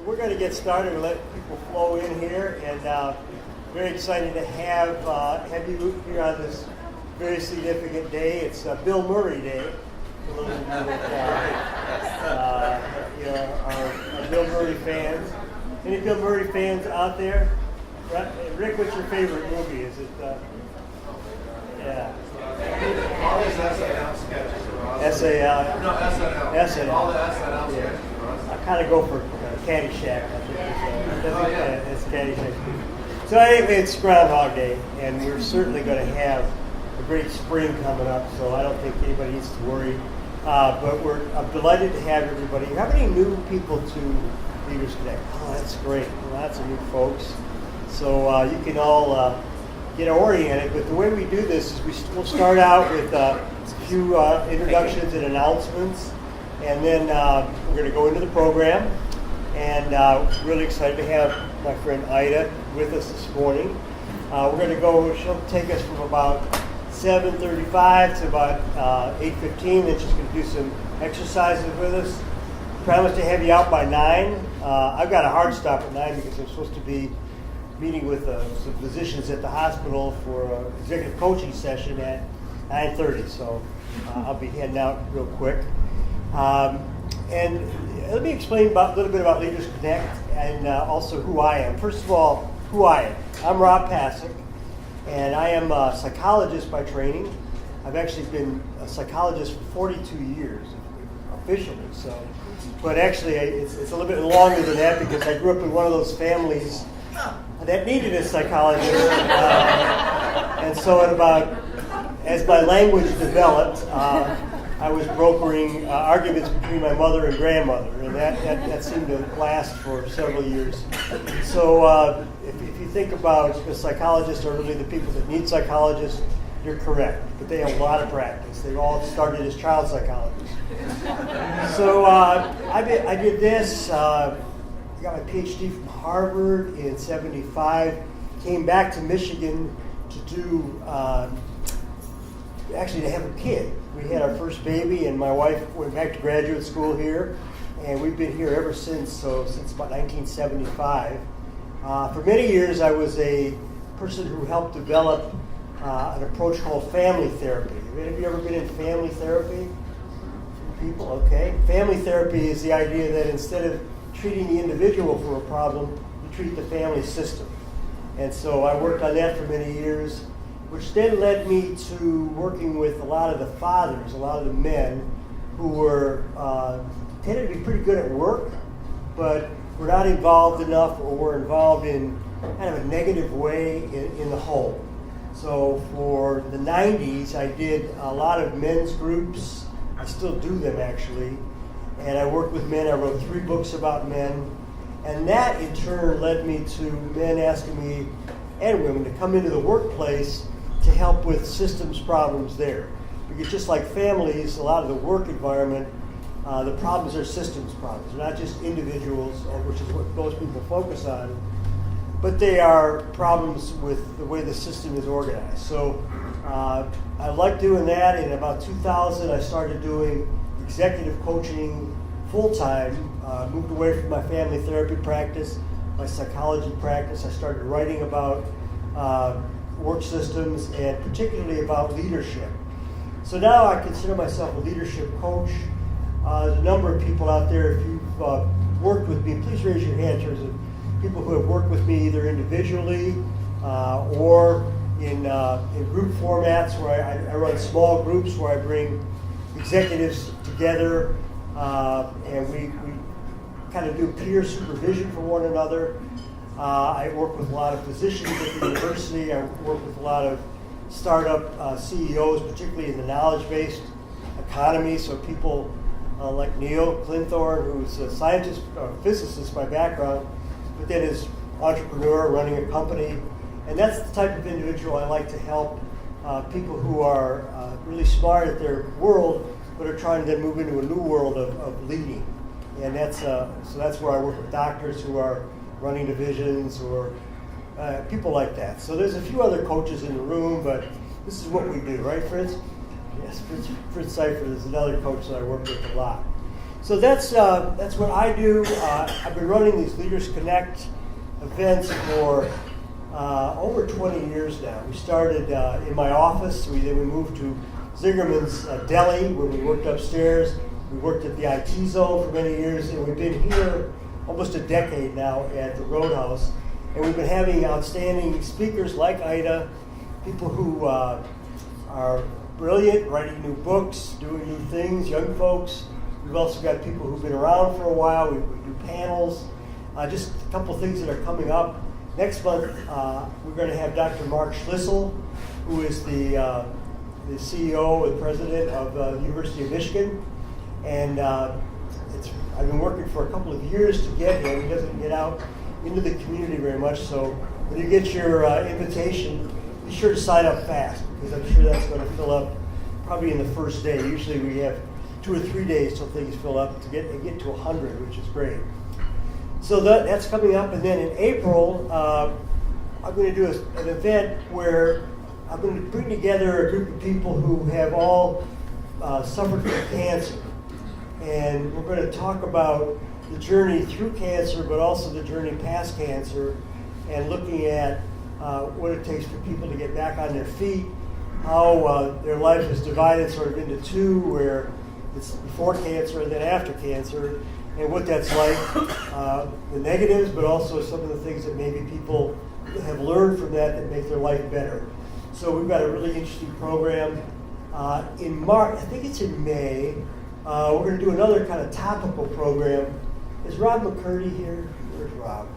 we're going to get started and let people flow in here, and very excited to have you here on this very significant day. It's Bill Murray Day. Our Bill Murray fans. Any Bill Murray fans out there? Rick, what's your favorite movie? Is it? Yeah. All these SNL sketches are awesome. SNL. No, SNL. All the SNL sketches are awesome. I kind of go for Caddyshack. I think it's Caddyshack. So anyway, it's Groundhog Day, and we're certainly going to have a great spring coming up, so I don't think anybody needs to worry. But I'm delighted to have everybody. How many new people to LeadersConnect? Oh, that's great. Lots of new folks. So you can all get oriented. But the way we do this is we'll start out with a few introductions and announcements, and then we're going to go into the program. And really excited to have my friend Ida with us this morning. We're going to go. She'll take us from about 7:35 to about 8:15. Then she's going to do some exercises with us. Promise to have you out by 9. I've got a hard stop at 9 because I'm supposed to be meeting with some physicians at the hospital for an executive coaching session at 9:30. So I'll be heading out real quick. And let me explain a little bit about LeadersConnect and also who I am. First of all, who I am. I'm Rob Pasick, and I am a psychologist by training. I've actually been a psychologist for 42 years, officially. So, but actually, it's a little bit longer than that because I grew up in one of those families that needed a psychologist. And so, as my language developed, I was brokering arguments between my mother and grandmother, and that seemed to last for several years. So if you think about the psychologists are really the people that need psychologists, you're correct. But they have a lot of practice. They all started as child psychologists. So I did this. I got my PhD from Harvard in '75. Came back to Michigan to do actually to have a kid. We had our first baby, and my wife went back to graduate school here, and we've been here ever since. So since about 1975. For many years, I was a person who helped develop an approach called family therapy. Have you ever been in family therapy? People, okay. Family therapy is the idea that instead of treating the individual for a problem, you treat the family system. And so I worked on that for many years, which then led me to working with a lot of the fathers, a lot of the men who were tended to be pretty good at work, but were not involved enough or were involved in kind of a negative way in the home. So for the 90s, I did a lot of men's groups. I still do them actually. And I worked with men. I wrote 3 books about men. And that in turn led me to men asking me and women to come into the workplace to help with systems problems there. Because just like families, a lot of the work environment, the problems are systems problems. They're not just individuals, which is what most people focus on, but they are problems with the way the system is organized. So I like doing that. In about 2000, I started doing executive coaching full-time, moved away from my family therapy practice, my psychology practice. I started writing about work systems and particularly about leadership. So now I consider myself a leadership coach. There's a number of people out there. If you've worked with me, please raise your hand in terms of people who have worked with me either individually or in group formats where I run small groups where I bring executives together and we kind of do peer supervision for one another. I work with a lot of physicians at the university. I work with a lot of startup CEOs, particularly in the knowledge-based economy. So people like Neil Clinthorne, who's a scientist, physicist by background, but then is entrepreneur running a company. And that's the type of individual I like to help people who are really smart at their world, but are trying to then move into a new world of leading. And that's where I work with doctors who are running divisions or people like that. So there's a few other coaches in the room, but this is what we do, right, Fritz? Yes, Fritz Seifert is another coach that I work with a lot. So that's what I do. I've been running these LeadersConnect events for over 20 years now. We started in my office. Then we moved to Zingerman's Deli when we worked upstairs. We worked at the IT Zone for many years, and we've been here almost a decade now at the Roadhouse. And we've been having outstanding speakers like Ida, people who are brilliant, writing new books, doing new things, young folks. We've also got people who've been around for a while. We do panels. Just a couple of things that are coming up. Next month, we're going to have Dr. Mark Schlissel, who is the CEO and president of the University of Michigan. And I've been working for a couple of years to get him. He doesn't get out into the community very much. So when you get your invitation, be sure to sign up fast, because I'm sure that's going to fill up probably in the first day. Usually we have 2 or 3 days till things fill up to get to 100, which is great. So that's coming up, and then in April, I'm going to do an event where I'm going to bring together a group of people who have all suffered from cancer, and we're going to talk about the journey through cancer, but also the journey past cancer, and looking at what it takes for people to get back on their feet, how their life is divided sort of into two, where it's before cancer and then after cancer, and what that's like, the negatives, but also some of the things that maybe people have learned from that make their life better. So we've got a really interesting program. In March, I think it's in May, we're going to do another kind of topical program. Is Rob McCurdy here? Where's Rob?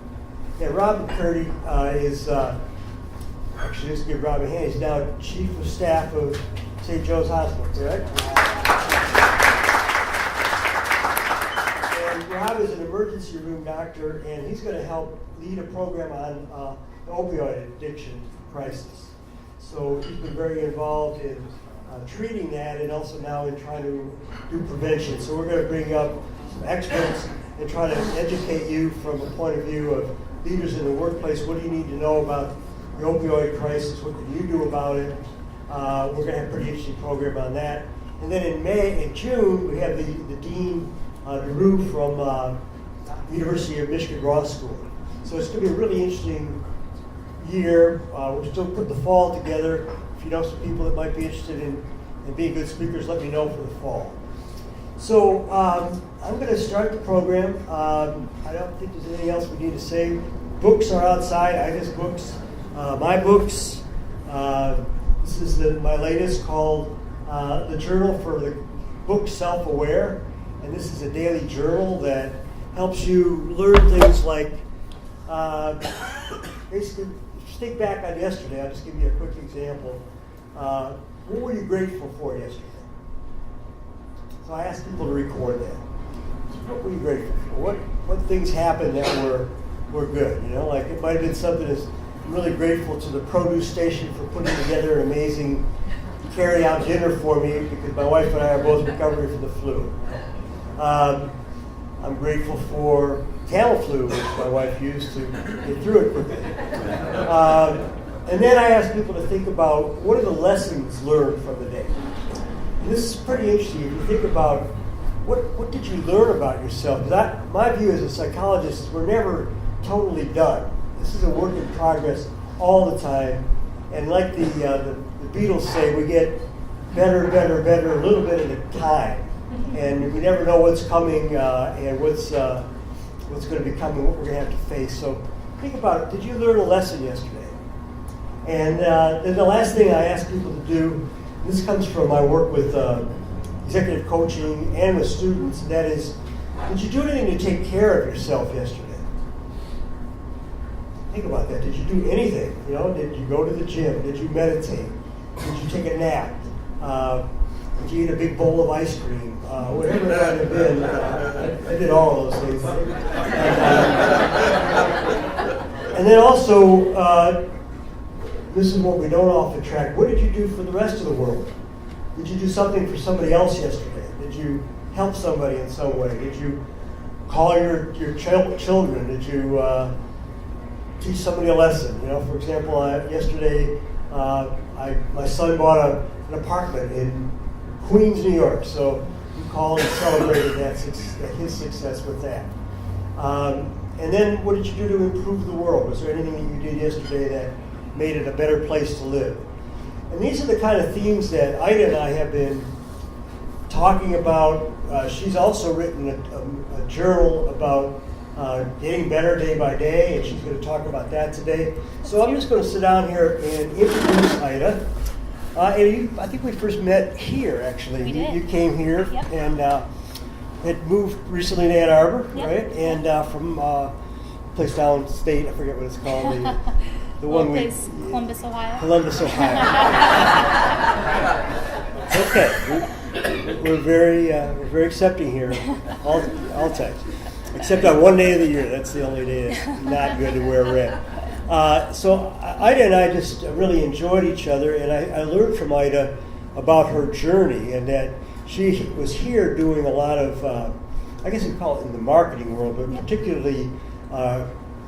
Yeah, Rob McCurdy is, actually, let's give Rob a hand. He's now Chief of Staff of St. Joe's Hospital, correct? Rob is an emergency room doctor, and he's going to help lead a program on the opioid addiction crisis. So he's been very involved in treating that, and also now in trying to do prevention. So we're going to bring up some experts and try to educate you from a point of view of leaders in the workplace. What do you need to know about the opioid crisis? What can you do about it? We're going to have a pretty interesting program on that. And then in June, we have the Dean Drew from University of Michigan Law School. So it's going to be a really interesting year. We're still putting the fall together. If you know some people that might be interested in being good speakers, let me know for the fall. So I'm going to start the program. I don't think there's anything else we need to say. Books are outside. Ida's books. My books. This is my latest, called The Journal for the Book Self-Aware. And this is a daily journal that helps you learn things like, basically, just think back on yesterday. I'll just give you a quick example. What were you grateful for yesterday? So I asked people to record that. So what were you grateful for? What things happened that were good? You know, like it might have been something that's, I'm really grateful to the produce station for putting together an amazing carry-out dinner for me, because my wife and I are both recovering from the flu. I'm grateful for Tamiflu, which my wife used to get through it quickly. And then I ask people to think about, what are the lessons learned from the day? And this is pretty interesting. If you think about, what did you learn about yourself? My view as a psychologist is we're never totally done. This is a work in progress all the time. And like the Beatles say, we get better, a little bit at a time. And we never know what's coming and what's going to be coming, what we're going to have to face. So think about it. Did you learn a lesson yesterday? And then the last thing I ask people to do, this comes from my work with executive coaching and with students, and that is, did you do anything to take care of yourself yesterday? Think about that. Did you do anything? You know, did you go to the gym? Did you meditate? Did you take a nap? Did you eat a big bowl of ice cream? Whatever it might have been, I did all of those things. And then also, this is what we don't often track. What did you do for the rest of the world? Did you do something for somebody else yesterday? Did you help somebody in some way? Did you call your children? Did you teach somebody a lesson? You know, for example, yesterday my son bought an apartment in Queens, New York. So we called and celebrated his success with that. And then what did you do to improve the world? Was there anything that you did yesterday that made it a better place to live? And these are the kind of themes that Ida and I have been talking about. She's also written a journal about getting better day by day, and she's going to talk about that today. So I'm just going to sit down here and introduce Ida. I think we first met here, actually. We did. You came here Yep. and had moved recently to Ann Arbor, Yep. right? And from a place downstate, I forget what it's called. The one place, Columbus, Ohio. Columbus, Ohio. Okay, we're very accepting here, all types, except on one day of the year. That's the only day that's not good to wear red. So Ida and I just really enjoyed each other, and I learned from Ida about her journey, and that she was here doing a lot of, I guess you'd call it in the marketing world, but particularly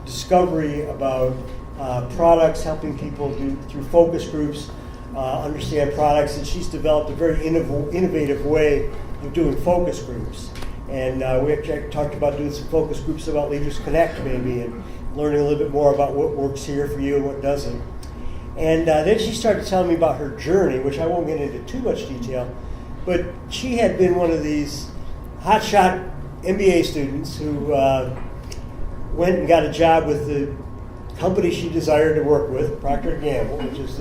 discovery about products, helping people through focus groups understand products, and she's developed a very innovative way of doing focus groups. And we actually talked about doing some focus groups about LeadersConnect maybe, and learning a little bit more about what works here for you and what doesn't. And then she started telling me about her journey, which I won't get into too much detail, but she had been one of these hotshot MBA students who went and got a job with the company she desired to work with, Procter Gamble, which is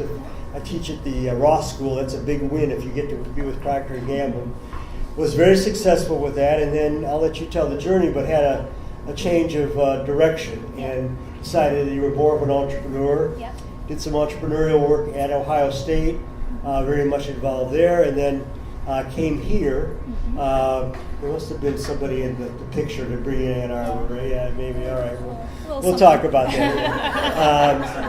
I teach at the Ross School. That's a big win if you get to be with Procter Gamble. Was very successful with that, and then I'll let you tell the journey, but had a change of direction and decided that you were more of an entrepreneur. Yep. Did some entrepreneurial work at Ohio State, very much involved there, and then came here. There must have been somebody in the picture to bring in Ann Arbor, right? Yeah, maybe. All right, we'll talk about that.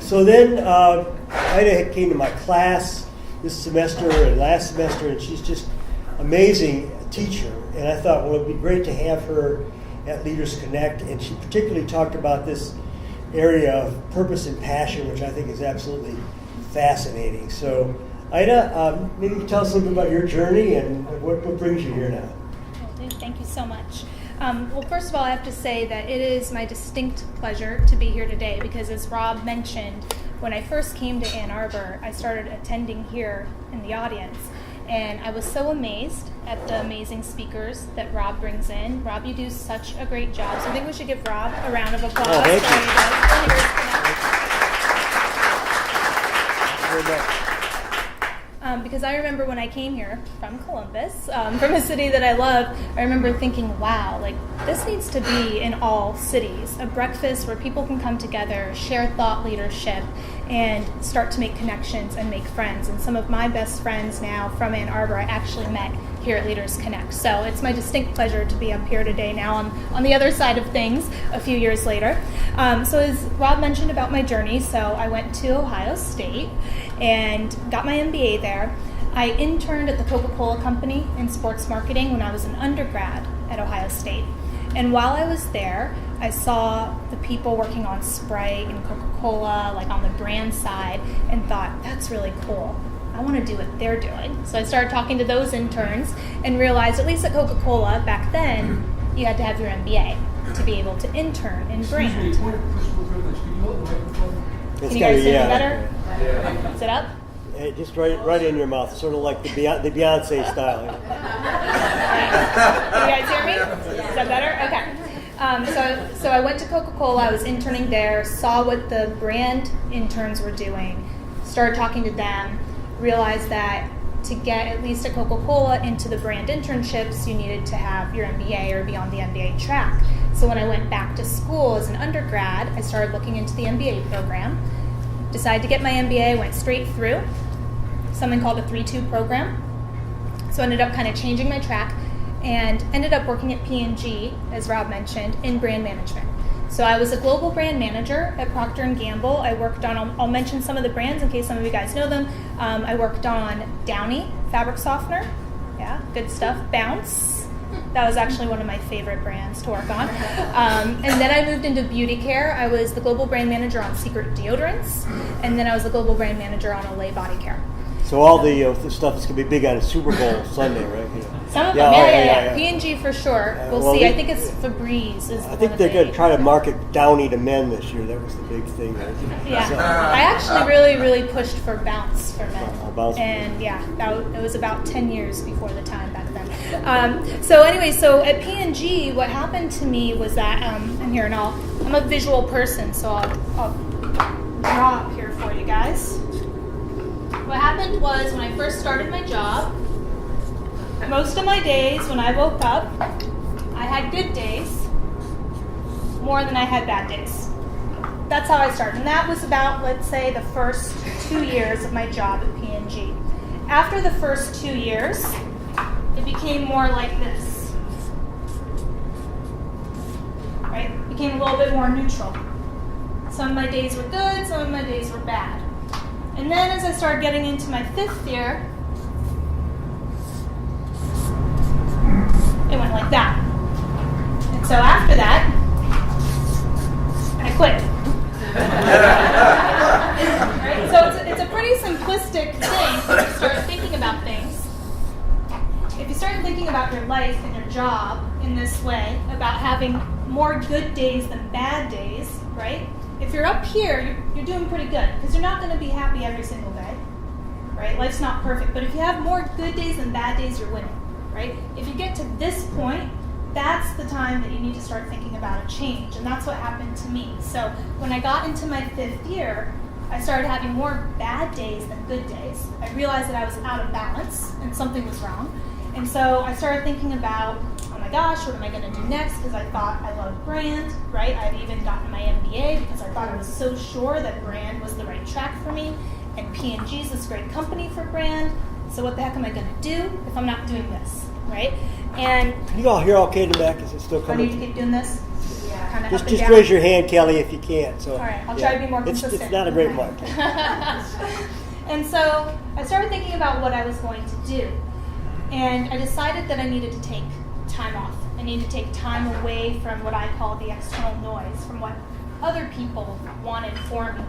So then Ida came to my class this semester and last semester, and she's just amazing teacher. And I thought, well, it'd be great to have her at LeadersConnect. And she particularly talked about this area of purpose and passion, which I think is absolutely fascinating. So, Ida, maybe you can tell us a little bit about your journey and what brings you here now. Will do. Thank you so much. Well, first of all, I have to say that it is my distinct pleasure to be here today because, as Rob mentioned, when I first came to Ann Arbor, I started attending here in the audience, and I was so amazed at the amazing speakers that Rob brings in. Rob, you do such a great job, so I think we should give Rob a round of applause. Oh, thank you. Very much. Because I remember when I came here from Columbus, from a city that I love, I remember thinking, wow, like this needs to be in all cities, a breakfast where people can come together, share thought leadership, and start to make connections and make friends. And some of my best friends now from Ann Arbor I actually met here at LeadersConnect. So it's my distinct pleasure to be up here today now on the other side of things a few years later. So as Rob mentioned about my journey, so I went to Ohio State and got my MBA there. I interned at the Coca-Cola company in sports marketing when I was an undergrad at Ohio State. And while I was there, I saw the people working on Sprite and Coca-Cola, like on the brand side, and thought, that's really cool. I want to do what they're doing. So I started talking to those interns and realized, at least at Coca-Cola back then, you had to have your MBA to be able to intern in brand. Can you guys hear me better? Yeah. Is it up? Just right in your mouth, sort of like the Beyonce style. Can you guys hear me? Is that better? Okay. So I went to Coca-Cola. I was interning there, saw what the brand interns were doing, started talking to them, realized that to get at least at Coca-Cola into the brand internships, you needed to have your MBA or be on the MBA track. So when I went back to school as an undergrad, I started looking into the MBA program, decided to get my MBA, went straight through, something called a 3-2 program. So I ended up kind of changing my track and ended up working at P&G, as Rob mentioned, in brand management. So I was a global brand manager at Procter Gamble. I worked on, I'll mention some of the brands in case some of you guys know them. I worked on Downy fabric softener. Yeah, good stuff. Bounce. That was actually one of my favorite brands to work on. And then I moved into beauty care. I was the global brand manager on Secret deodorants. And then I was the global brand manager on Olay body care. So all the stuff is going to be big on Super Bowl Sunday, right? Some of Yeah, them, oh, yeah. yeah. P&G for sure. We'll well, see. I think it's Febreze. I think they're going to try to market Downy to men this year. That was the big thing. Right? Yeah, So, I actually really pushed for Bounce for men. Bounce. And yeah, it was about 10 years before the time back then. So anyway, so at P&G, what happened to me was that, I'm a visual person, so I'll draw up here for you guys. What happened was when I first started my job, most of my days when I woke up, I had good days more than I had bad days. That's how I started. And that was about, let's say, the first 2 years of my job at P&G. After the first 2 years, it became more like this. Right? It became a little bit more neutral. Some of my days were good, some of my days were bad. And then as I started getting into my 5th year, it went like that. And so after that, I quit. Right? So it's a pretty simplistic thing when you start thinking about things. If you start thinking about your life and your job in this way, about having more good days than bad days, right? If you're up here, you're doing pretty good because you're not going to be happy every single day, right? Life's not perfect, but if you have more good days than bad days, you're winning, right? If you get to this point, that's the time that you need to start thinking about a change, and that's what happened to me. So when I got into my 5th year, I started having more bad days than good days. I realized that I was out of balance and something was wrong, and so I started thinking about, oh my gosh, what am I going to do next? Because I thought I loved brand, right? I'd even gotten my MBA because I thought I was so sure that brand was the right track for me, and P&G is this great company for brand. So what the heck am I going to do if I'm not doing this, right? And can you all hear okay in the back? Is it still I coming? need to keep doing this. Yeah. Kind of Just raise your hand, Kelly, if you can. So, all right, I'll try to be more consistent. It's not a great mark. And so I started thinking about what I was going to do. And I decided that I needed to take time off. I needed to take time away from what I call the external noise, from what other people wanted for me.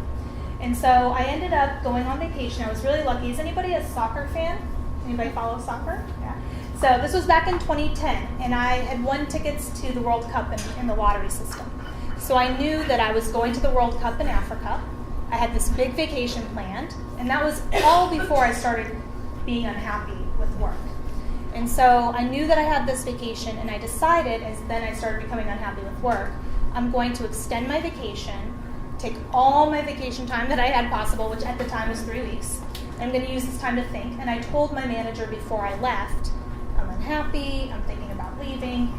And so I ended up going on vacation. I was really lucky. Is anybody a soccer fan? Anybody follow soccer? Yeah. So this was back in 2010, and I had won tickets to the World Cup in the lottery system. So I knew that I was going to the World Cup in Africa. I had this big vacation planned, and that was all before I started being unhappy with work. And so I knew that I had this vacation, and I decided, as then I started becoming unhappy with work, I'm going to extend my vacation, take all my vacation time that I had possible, which at the time was 3 weeks. I'm going to use this time to think. And I told my manager before I left, I'm unhappy, I'm thinking about leaving,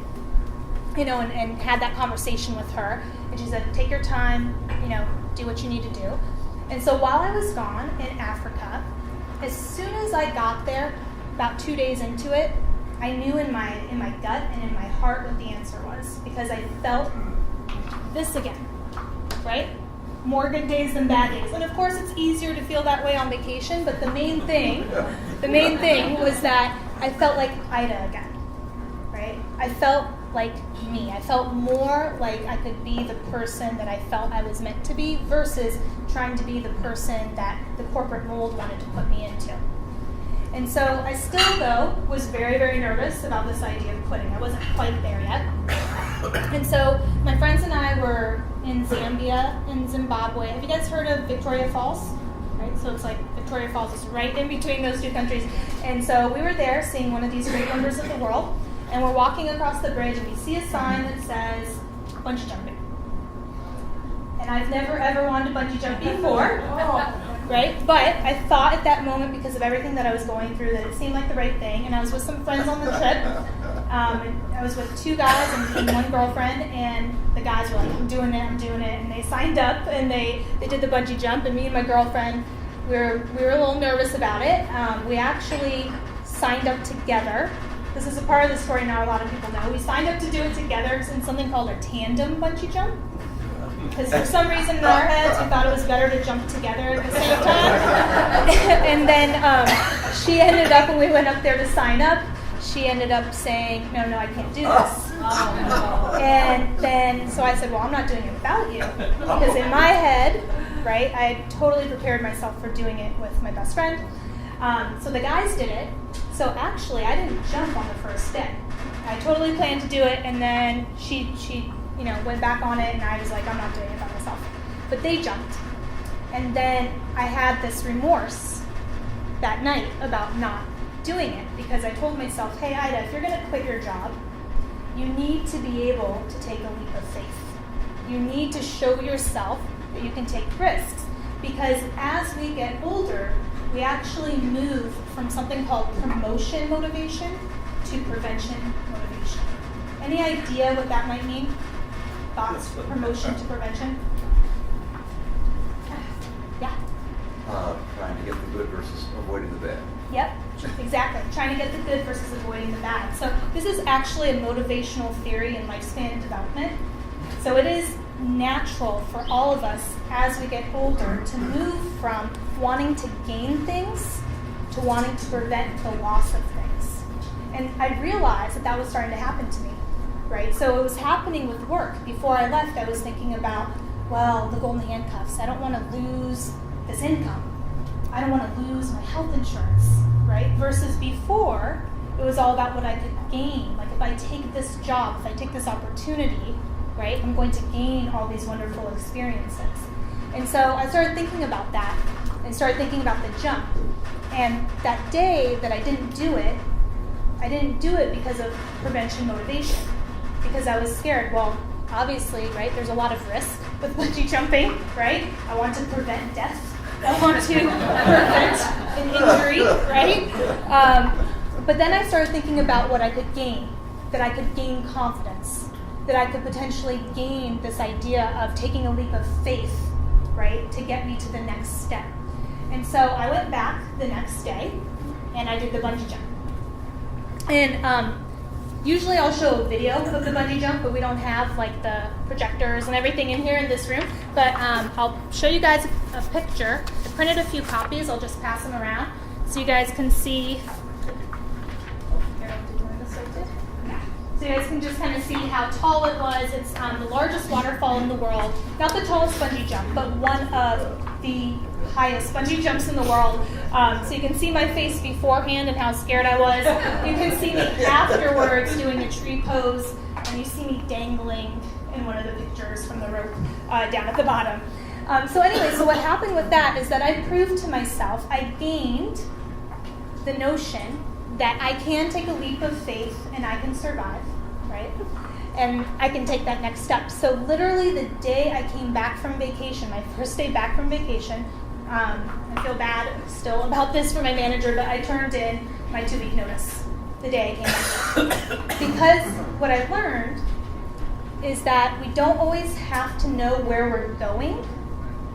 and had that conversation with her. And she said, take your time, do what you need to do. And so while I was gone in Africa, as soon as I got there, about 2 days into it, I knew in my gut and in my heart what the answer was, because I felt this again, right? More good days than bad days. And of course it's easier to feel that way on vacation, but the main thing was that I felt like Ida again, right? I felt like me. I felt more like I could be the person that I felt I was meant to be versus trying to be the person that the corporate mold wanted to put me into. And so I still, though, was very, very nervous about this idea of quitting. I wasn't quite there yet. And so my friends and I were in Zambia and Zimbabwe. Have you guys heard of Victoria Falls? Right? So it's like Victoria Falls is right in between those two countries. And so we were there seeing one of these great wonders of the world. And we're walking across the bridge and we see a sign that says bungee jumping. And I've never, ever wanted to bungee jump before. Right? But I thought at that moment, because of everything that I was going through, that it seemed like the right thing. And I was with some friends on the trip. And I was with 2 guys and 1 girlfriend. And the guys were like, I'm doing it. And they signed up and they did the bungee jump. And me and my girlfriend, we were a little nervous about it. We actually signed up together. This is a part of the story not a lot of people know. We signed up to do it together in something called a tandem bungee jump. Because for some reason in our heads, we thought it was better to jump together at the same time. And then she ended up, when we went up there to sign up, she ended up saying, no, I can't do this. And then, so I said, well, I'm not doing it without you. Because in my head, right, I had totally prepared myself for doing it with my best friend. So the guys did it. So actually, I didn't jump on the first day. I totally planned to do it, and then she went back on it, and I was like, I'm not doing it by myself. But they jumped. And then I had this remorse that night about not doing it, because I told myself, hey, Ida, if you're going to quit your job, you need to be able to take a leap of faith. You need to show yourself that you can take risks, because as we get older, we actually move from something called promotion motivation to prevention motivation. Any idea what that might mean? Thoughts? Promotion to prevention? Yeah. Trying to get the good versus avoiding the bad. Yep, exactly. Trying to get the good versus avoiding the bad. So this is actually a motivational theory in lifespan development. So it is natural for all of us as we get older to move from wanting to gain things to wanting to prevent the loss of things. And I realized that was starting to happen to me, right? So it was happening with work. Before I left, I was thinking about, well, the golden handcuffs. I don't want to lose this income. I don't want to lose my health insurance, right? Versus before, it was all about what I could gain. Like if I take this job, if I take this opportunity, right, I'm going to gain all these wonderful experiences. And so I started thinking about that and started thinking about the jump. And that day that I didn't do it because of prevention motivation, because I was scared. Well, obviously, right, there's a lot of risk with bungee jumping, right? I want to prevent death. I want to prevent an injury, right? But then I started thinking about what I could gain, that I could gain confidence, that I could potentially gain this idea of taking a leap of faith, right, to get me to the next step. And so I went back the next day, and I did the bungee jump. And usually I'll show a video of the bungee jump, but we don't have like the projectors and everything in here in this room. But I'll show you guys a picture. I printed a few copies. I'll just pass them around so you guys can see. So you guys can just kind of see how tall it was. It's the largest waterfall in the world. Not the tallest bungee jump, but one of the highest bungee jumps in the world. So you can see my face beforehand and how scared I was. You can see me afterwards doing a tree pose, and you see me dangling in one of the pictures from the rope down at the bottom. So anyway, so what happened with that is that I proved to myself, I gained the notion that I can take a leap of faith and I can survive, right? And I can take that next step. So literally the day I came back from vacation, my first day back from vacation, I feel bad still about this for my manager, but I turned in my 2-week notice the day I came back. Because what I learned is that we don't always have to know where we're going,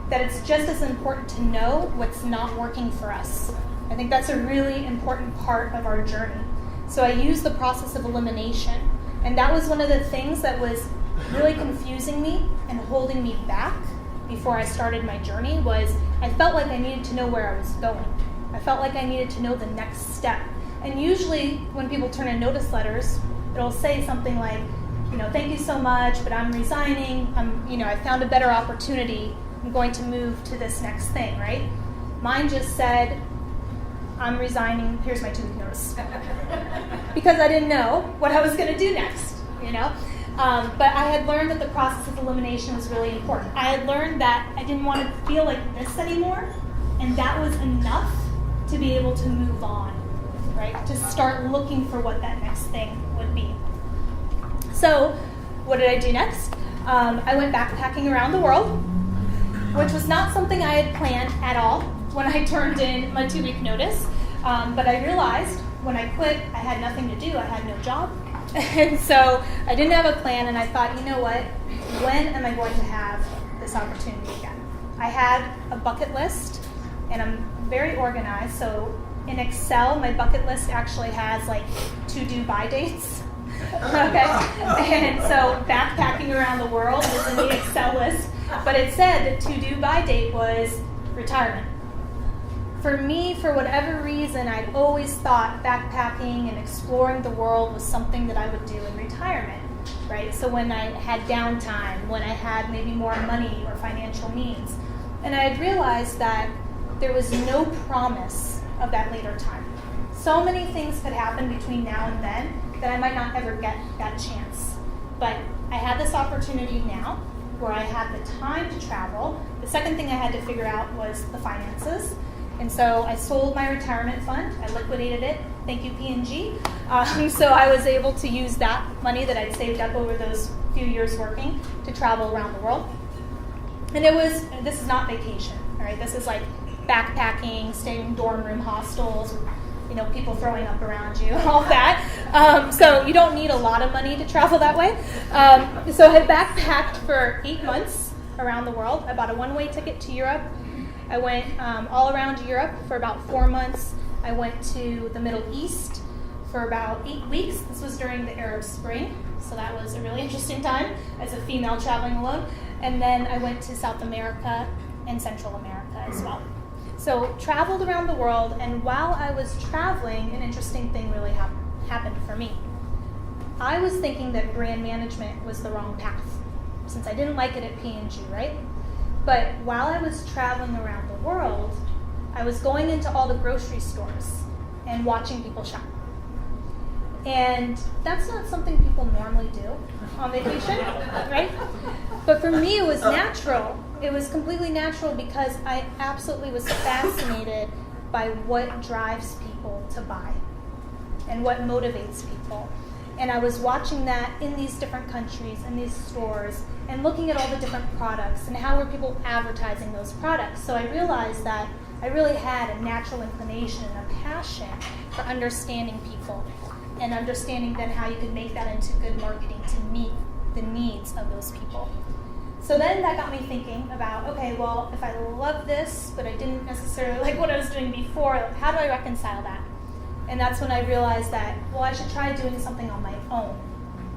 that it's just as important to know what's not working for us. I think that's a really important part of our journey. So I use the process of elimination. And that was one of the things that was really confusing me and holding me back before I started my journey was I felt like I needed to know where I was going. I felt like I needed to know the next step. And usually when people turn in notice letters, it'll say something like, thank you so much, but I'm resigning. I found a better opportunity. I'm going to move to this next thing, right? Mine just said, I'm resigning, here's my 2-week notice. Because I didn't know what I was going to do next, But I had learned that the process of elimination was really important. I had learned that I didn't want to feel like this anymore, and that was enough to be able to move on, right? To start looking for what that next thing would be. So, what did I do next? I went backpacking around the world, which was not something I had planned at all when I turned in my 2-week notice. But I realized when I quit, I had nothing to do. I had no job. And so I didn't have a plan, and I thought, you know what? When am I going to have this opportunity again? I had a bucket list, and I'm very organized. So in Excel, my bucket list actually has like to-do-by dates. Okay? And so backpacking around the world was in the Excel list. But it said the to-do-by date was retirement. For me, for whatever reason, I'd always thought backpacking and exploring the world was something that I would do in retirement, right? So when I had downtime, when I had maybe more money or financial means. And I had realized that there was no promise of that later time. So many things could happen between now and then that I might not ever get that chance. But I had this opportunity now where I had the time to travel. The second thing I had to figure out was the finances. And so I sold my retirement fund. I liquidated it. Thank you, P&G. So I was able to use that money that I'd saved up over those few years working to travel around the world. And this is not vacation, all right? This is like backpacking, staying in dorm room hostels, people throwing up around you, and all that. So you don't need a lot of money to travel that way. So I backpacked for 8 months around the world. I bought a one-way ticket to Europe. I went all around Europe for about 4 months. I went to the Middle East for about 8 weeks. This was during the Arab Spring, so that was a really interesting time as a female traveling alone. And then I went to South America and Central America as well. So traveled around the world, and while I was traveling, an interesting thing really happened for me. I was thinking that brand management was the wrong path, since I didn't like it at P&G, right? But while I was traveling around the world, I was going into all the grocery stores and watching people shop. And that's not something people normally do on vacation, right? But for me, it was natural. It was completely natural because I absolutely was fascinated by what drives people to buy and what motivates people. And I was watching that in these different countries, in these stores, and looking at all the different products and how were people advertising those products. So I realized that I really had a natural inclination and a passion for understanding people and understanding then how you could make that into good marketing to meet the needs of those people. So then that got me thinking about, okay, well, if I love this, but I didn't necessarily like what I was doing before, how do I reconcile that? And that's when I realized that, well, I should try doing something on my own,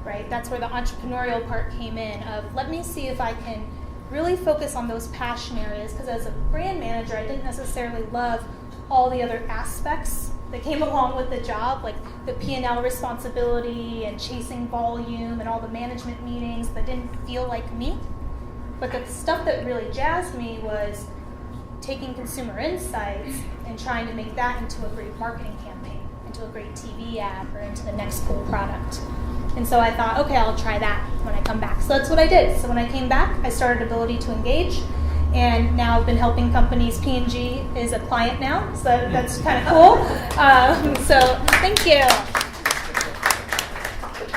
right? That's where the entrepreneurial part came in of, let me see if I can really focus on those passion areas, because as a brand manager, I didn't necessarily love all the other aspects that came along with the job, like the P&L responsibility and chasing volume and all the management meetings that didn't feel like me. But the stuff that really jazzed me was taking consumer insights and trying to make that into a great marketing campaign, into a great TV ad, or into the next cool product. And so I thought, okay, I'll try that when I come back. So that's what I did. So when I came back, I started Ability to Engage, and now I've been helping companies. P&G is a client now, so that's kind of cool. So thank you.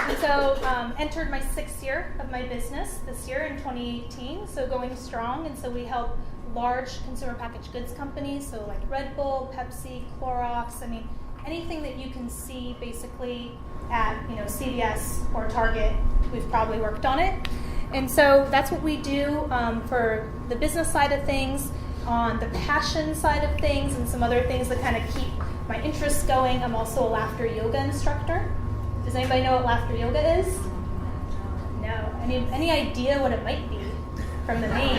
And so entered my 6th year of my business this year in 2018, so going strong. And so we help large consumer packaged goods companies, so like Red Bull, Pepsi, Clorox, I mean, anything that you can see basically at CVS or Target, we've probably worked on it. And so that's what we do for the business side of things. On the passion side of things and some other things that kind of keep my interests going, I'm also a laughter yoga instructor. Does anybody know what laughter yoga is? No. Any idea what it might be from the name?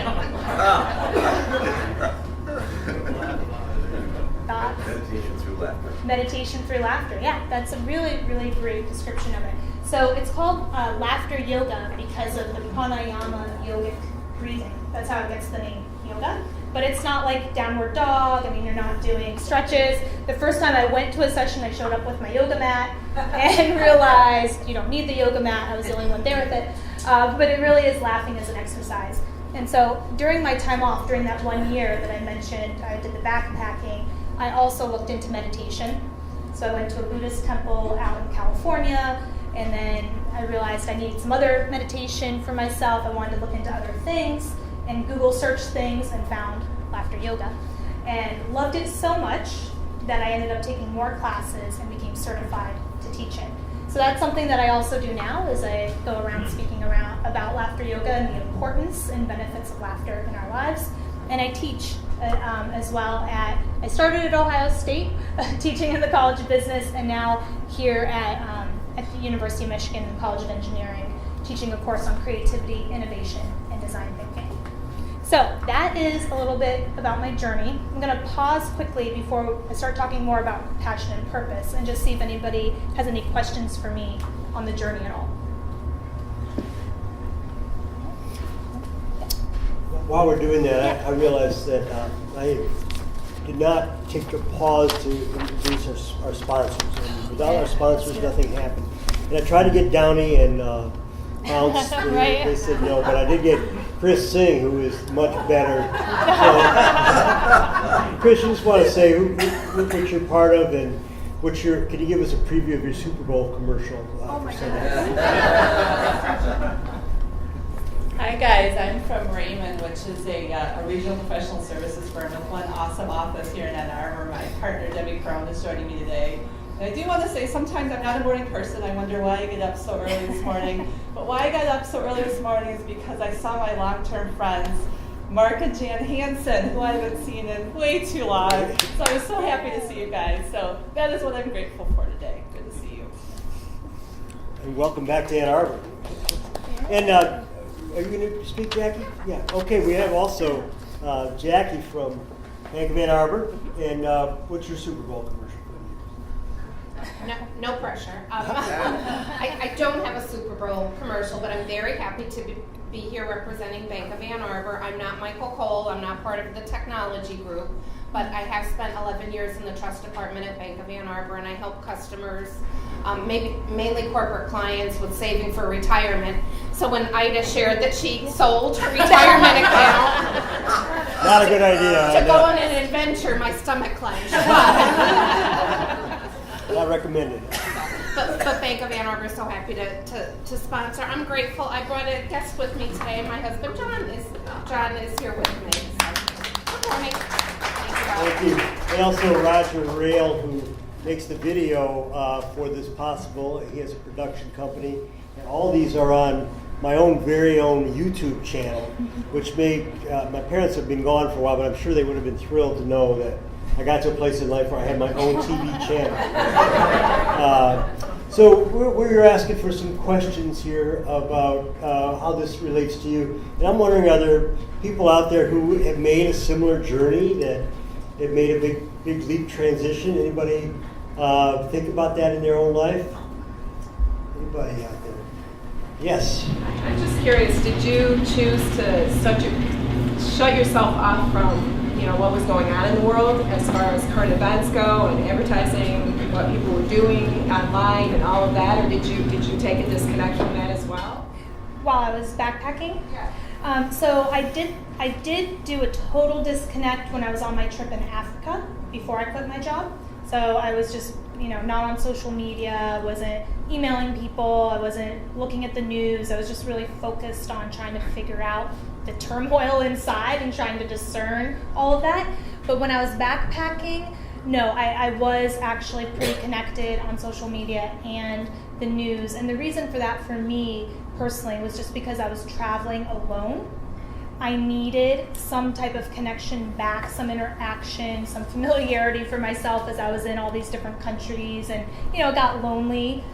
Thoughts? Meditation through laughter. Meditation through laughter. Yeah, that's a really, really great description of it. So it's called laughter yoga because of the pranayama yogic breathing. That's how it gets the name yoga. But it's not like downward dog. I mean, you're not doing stretches. The first time I went to a session, I showed up with my yoga mat and realized you don't need the yoga mat. I was the only one there with it. But it really is laughing as an exercise. And so during my time off, during that 1 year that I mentioned, I did the backpacking, I also looked into meditation. So I went to a Buddhist temple out in California, and then I realized I needed some other meditation for myself. I wanted to look into other things, and Google searched things and found laughter yoga. And loved it so much that I ended up taking more classes and became certified to teach it. So that's something that I also do now, is I go around speaking about laughter yoga and the importance and benefits of laughter in our lives. And I teach as well I started at Ohio State, teaching in the College of Business, and now here at the University of Michigan College of Engineering, teaching a course on creativity, innovation, and design thinking. So that is a little bit about my journey. I'm going to pause quickly before I start talking more about passion and purpose, and just see if anybody has any questions for me on the journey at all. While we're doing that, I realized that I did not take a pause to introduce our sponsors. And without our sponsors, nothing happened. And I tried to get Downey and Pounce. Right. They said no, but I did get Chris Singh, who is much better. So, Chris, you just want to say what you're part of and can you give us a preview of your Super Bowl commercial? Oh my Hi guys, I'm from Raymond, which is a regional professional services firm with one awesome office here in Ann Arbor. My partner Debbie Crone is joining me today. And I do want to say sometimes I'm not a morning person. I wonder why I get up so early this morning. But why I got up so early this morning is because I saw my long-term friends, Mark and Jan Hansen, who I haven't seen in way too long. So I was so happy to see you guys. So that is what I'm grateful for today. Good to see you. And welcome back to Ann Arbor. And are you going to speak, Jackie? Yeah. Okay, we have also Jackie from Bank of Ann Arbor. And what's your Super Bowl commercial? No pressure. I don't have a Super Bowl commercial, but I'm very happy to be here representing Bank of Ann Arbor. I'm not Michael Cole. I'm not part of the technology group, but I have spent 11 years in the trust department at Bank of Ann Arbor, and I help customers, mainly corporate clients, with saving for retirement. So when Ida shared that she sold her retirement account, not a good idea. to go on an adventure, my stomach clenched. Not recommended. But Bank of Ann Arbor is so happy to sponsor. I'm grateful. I brought a guest with me today. My husband John is here with me. So, good morning. Thank you. And also Roger Rail, who makes the video for this possible. He has a production company. And all these are on my own very own YouTube channel, which my parents have been gone for a while, but I'm sure they would have been thrilled to know that I got to a place in life where I had my own TV channel. So we're asking for some questions here about how this relates to you. And I'm wondering, are there people out there who have made a similar journey, that have made a big leap transition? Anybody think about that in their own life? Anybody out there? Yes. I'm just curious, did you choose to shut yourself off from what was going on in the world as far as current events go and advertising, what people were doing online and all of that, or did you take a disconnect from that as well? While I was backpacking? Yeah. So I did do a total disconnect when I was on my trip in Africa before I quit my job. So I was just, not on social media, wasn't emailing people, I wasn't looking at the news. I was just really focused on trying to figure out the turmoil inside and trying to discern all of that. But when I was backpacking, no, I was actually pretty connected on social media and the news. And the reason for that for me personally was just because I was traveling alone. I needed some type of connection back, some interaction, some familiarity for myself as I was in all these different countries, and it got lonely,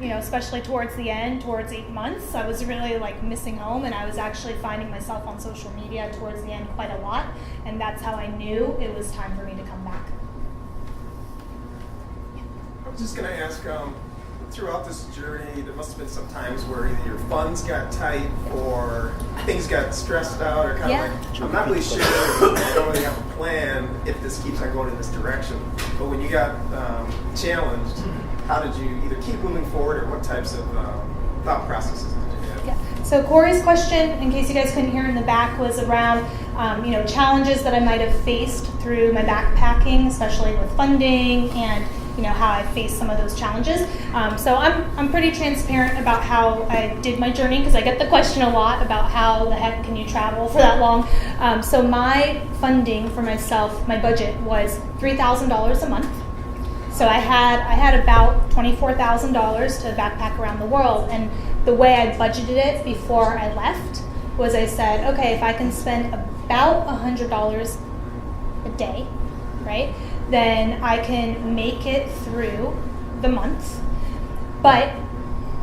especially towards the end, towards 8 months. I was really missing home, and I was actually finding myself on social media towards the end quite a lot, and that's how I knew it was time for me to come back. I was just going to ask, throughout this journey, there must have been some times where either your funds got tight or things got stressed out, or kind of I'm not really sure I don't really have a plan if this keeps on going in this direction. But when you got challenged, how did you either keep moving forward, or what types of thought processes did you have? Yeah. So Corey's question, in case you guys couldn't hear in the back, was around challenges that I might have faced through my backpacking, especially with funding and how I faced some of those challenges. So I'm pretty transparent about how I did my journey, because I get the question a lot about how the heck can you travel for that long. So my funding for myself, my budget was $3,000 a month. So I had about $24,000 to backpack around the world, and the way I budgeted it before I left was I said, okay, if I can spend about $100 a day, right, then I can make it through the month. But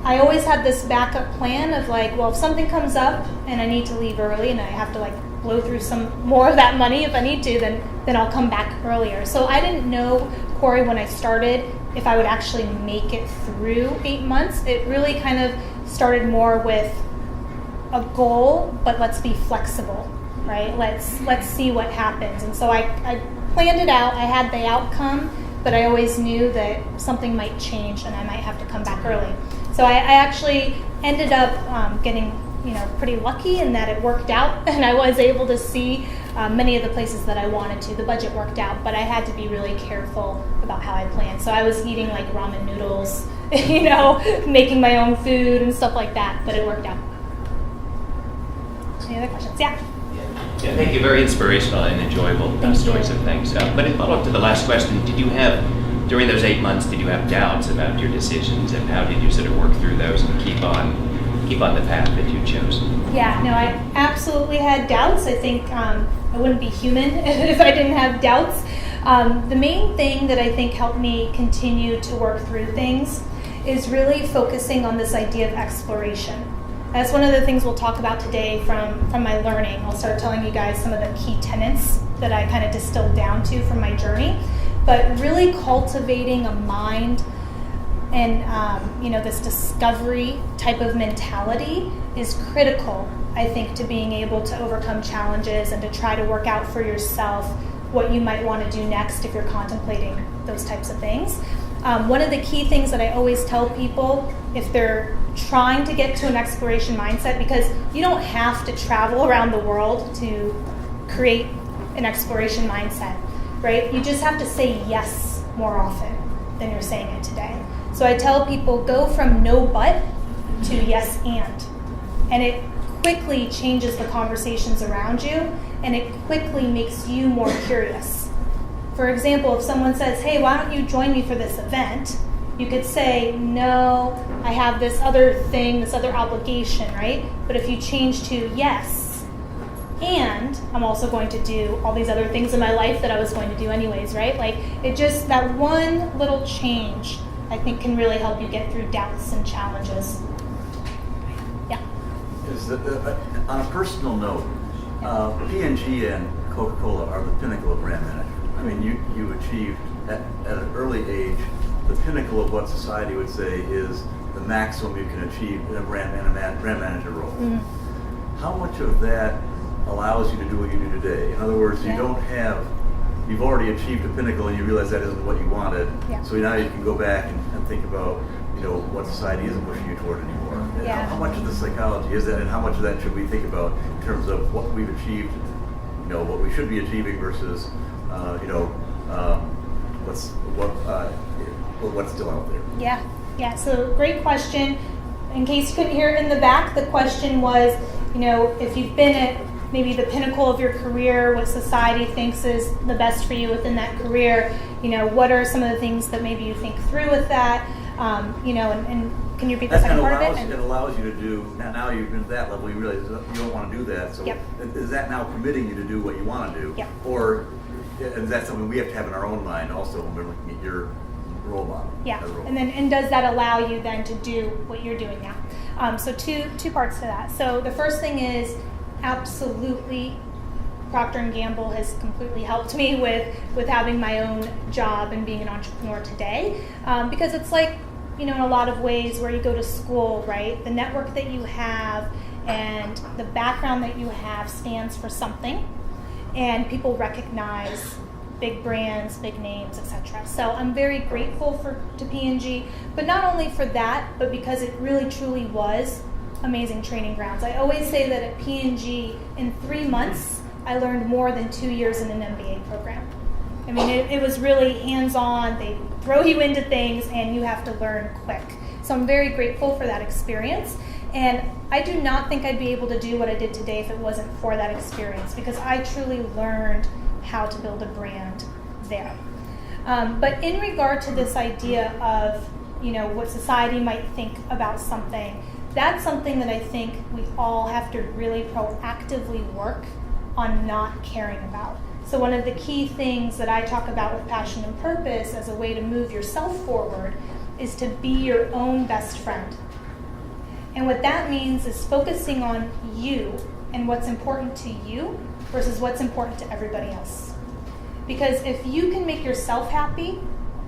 I always had this backup plan of if something comes up and I need to leave early and I have to blow through some more of that money if I need to, then I'll come back earlier. So I didn't know, Corey, when I started, if I would actually make it through 8 months. It really kind of started more with a goal, but let's be flexible, right? Let's see what happens. And so I planned it out. I had the outcome, but I always knew that something might change and I might have to come back early. So I actually ended up getting pretty lucky in that it worked out, and I was able to see many of the places that I wanted to. The budget worked out, but I had to be really careful about how I planned. So I was eating like ramen noodles, making my own food and stuff like that, but it worked out. Any other questions? Yeah. Yeah, thank you. Very inspirational and enjoyable stories of things. But in follow-up to the last question, did you have, during those 8 months, did you have doubts about your decisions, and how did you sort of work through those and keep on the path that you chose? Yeah, no, I absolutely had doubts. I think I wouldn't be human if I didn't have doubts. The main thing that I think helped me continue to work through things is really focusing on this idea of exploration. That's one of the things we'll talk about today from my learning. I'll start telling you guys some of the key tenets that I kind of distilled down to from my journey. But really cultivating a mind and this discovery type of mentality is critical, I think, to being able to overcome challenges and to try to work out for yourself what you might want to do next if you're contemplating those types of things. One of the key things that I always tell people if they're trying to get to an exploration mindset, because you don't have to travel around the world to create an exploration mindset, right? You just have to say yes more often than you're saying it today. So I tell people, go from no but to yes and it quickly changes the conversations around you, and it quickly makes you more curious. For example, if someone says, hey, why don't you join me for this event? You could say, no, I have this other thing, this other obligation, right? But if you change to yes, and I'm also going to do all these other things in my life that I was going to do anyways, right? Like, it just, that one little change, I think, can really help you get through doubts and challenges. Yeah. On a personal note, P&G and Coca-Cola are the pinnacle of brand management. I mean, you achieved at an early age the pinnacle of what society would say is the maximum you can achieve in a brand manager role. Mm-hmm. How much of that allows you to do what you do today? In other words, you've already achieved a pinnacle and you realize that isn't what you wanted. Yeah. So now you can go back and think about, what society isn't pushing you toward anymore. Yeah. How much of the psychology is that, and how much of that should we think about in terms of what we've achieved, what we should be achieving versus, what's still out there? Yeah. So great question. In case you couldn't hear it in the back, the question was, if you've been at maybe the pinnacle of your career, what society thinks is the best for you within that career, what are some of the things that maybe you think through with that, and can you repeat the second part of it? It allows you to do, now you've been at that level, you realize you don't want to do that, so yep. Is that now permitting you to do what you want to do? Yep. Or is that something we have to have in our own mind also when we're looking at your role model? Yeah, and does that allow you then to do what you're doing now? So two parts to that. So the first thing is, absolutely, Procter Gamble has completely helped me with having my own job and being an entrepreneur today, because it's like, in a lot of ways where you go to school, right? The network that you have and the background that you have stands for something, and people recognize big brands, big names, etc. So I'm very grateful to P&G, but not only for that, but because it really truly was amazing training grounds. I always say that at P&G, in 3 months, I learned more than 2 years in an MBA program. I mean, it was really hands-on. They throw you into things, and you have to learn quick. So I'm very grateful for that experience. And I do not think I'd be able to do what I did today if it wasn't for that experience, because I truly learned how to build a brand there. But in regard to this idea of, what society might think about something, that's something that I think we all have to really proactively work on not caring about. So one of the key things that I talk about with passion and purpose as a way to move yourself forward is to be your own best friend. And what that means is focusing on you and what's important to you versus what's important to everybody else. Because if you can make yourself happy,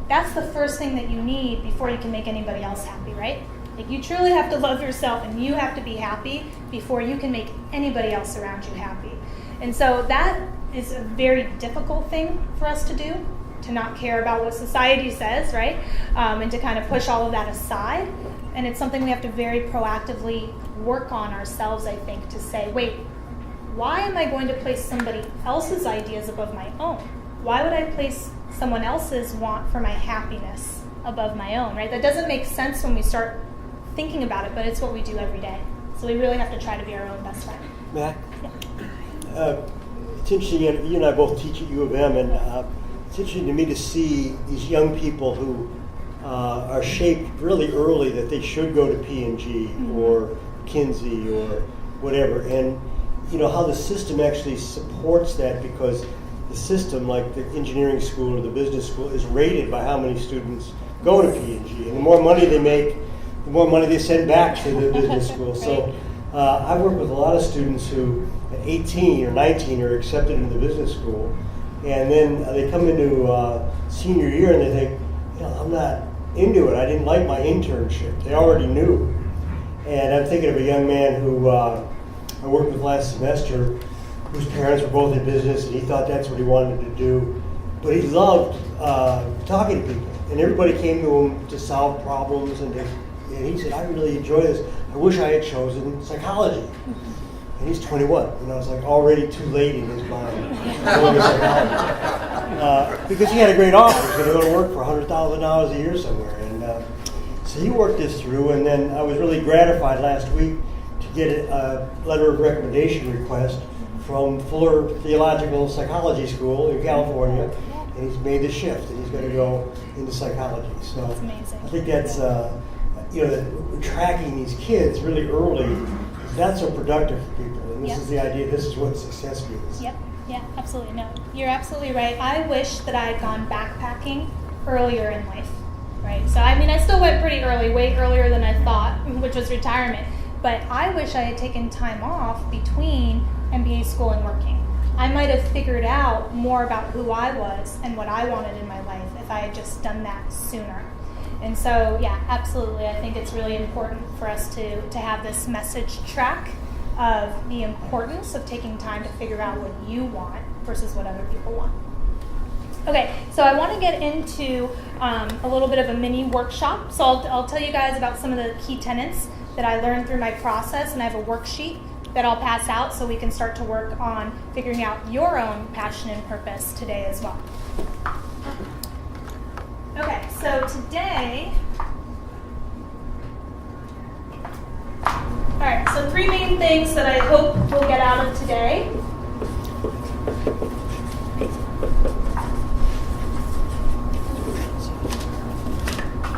that's the first thing that you need before you can make anybody else happy, right? Like, you truly have to love yourself and you have to be happy before you can make anybody else around you happy. And so that is a very difficult thing for us to do, to not care about what society says, right? And to kind of push all of that aside. And it's something we have to very proactively work on ourselves, I think, to say, wait, why am I going to place somebody else's ideas above my own? Why would I place someone else's want for my happiness above my own, right? That doesn't make sense when we start thinking about it, but it's what we do every day. So we really have to try to be our own best friend. Matt? Yeah. It's interesting, you and I both teach at U of M, and it's interesting to me to see these young people who are shaped really early that they should go to P&G or Kinsey or whatever, and how the system actually supports that, because the system, like the engineering school or the business school, is rated by how many students go to P&G, and the more money they make, the more money they send back to the business school. So I've worked with a lot of students who at 18 or 19 are accepted into the business school, and then they come into senior year and they think, I'm not into it. I didn't like my internship. They already knew. And I'm thinking of a young man who I worked with last semester, whose parents were both in business, and he thought that's what he wanted to do. But he loved talking to people, and everybody came to him to solve problems, and he said, I really enjoy this. I wish I had chosen psychology. And he's 21, it's like already too late in his mind. Going to psychology. Because he had a great offer. He was going to go to work for $100,000 a year somewhere. And so he worked this through, and then I was really gratified last week to get a letter of recommendation request from Fuller Theological Psychology School in California, and he's made the shift, and he's going to go into psychology. So That's amazing. I think that's, that we're tracking these kids really early. That's so productive for people, and this is the idea. This is what success means. Yep. Yeah, absolutely. No, you're absolutely right. I wish that I had gone backpacking earlier in life, right? So, I still went pretty early, way earlier than I thought, which was retirement. But I wish I had taken time off between MBA school and working. I might have figured out more about who I was and what I wanted in my life if I had just done that sooner. And so, yeah, absolutely. I think it's really important for us to have this message track of the importance of taking time to figure out what you want versus what other people want. Okay, so I want to get into a little bit of a mini workshop. So I'll tell you guys about some of the key tenets that I learned through my process, and I have a worksheet that I'll pass out so we can start to work on figuring out your own passion and purpose today as well. Okay, so today, all right, so 3 main things that I hope we'll get out of today.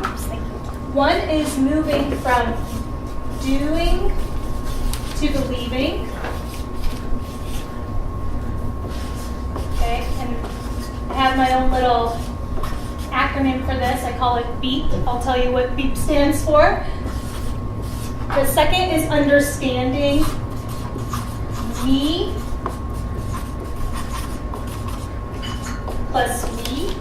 Oops, thank you. One is moving from doing to believing. Okay, and I have my own little acronym for this. I call it BEEP. I'll tell you what BEEP stands for. The second is understanding me plus we.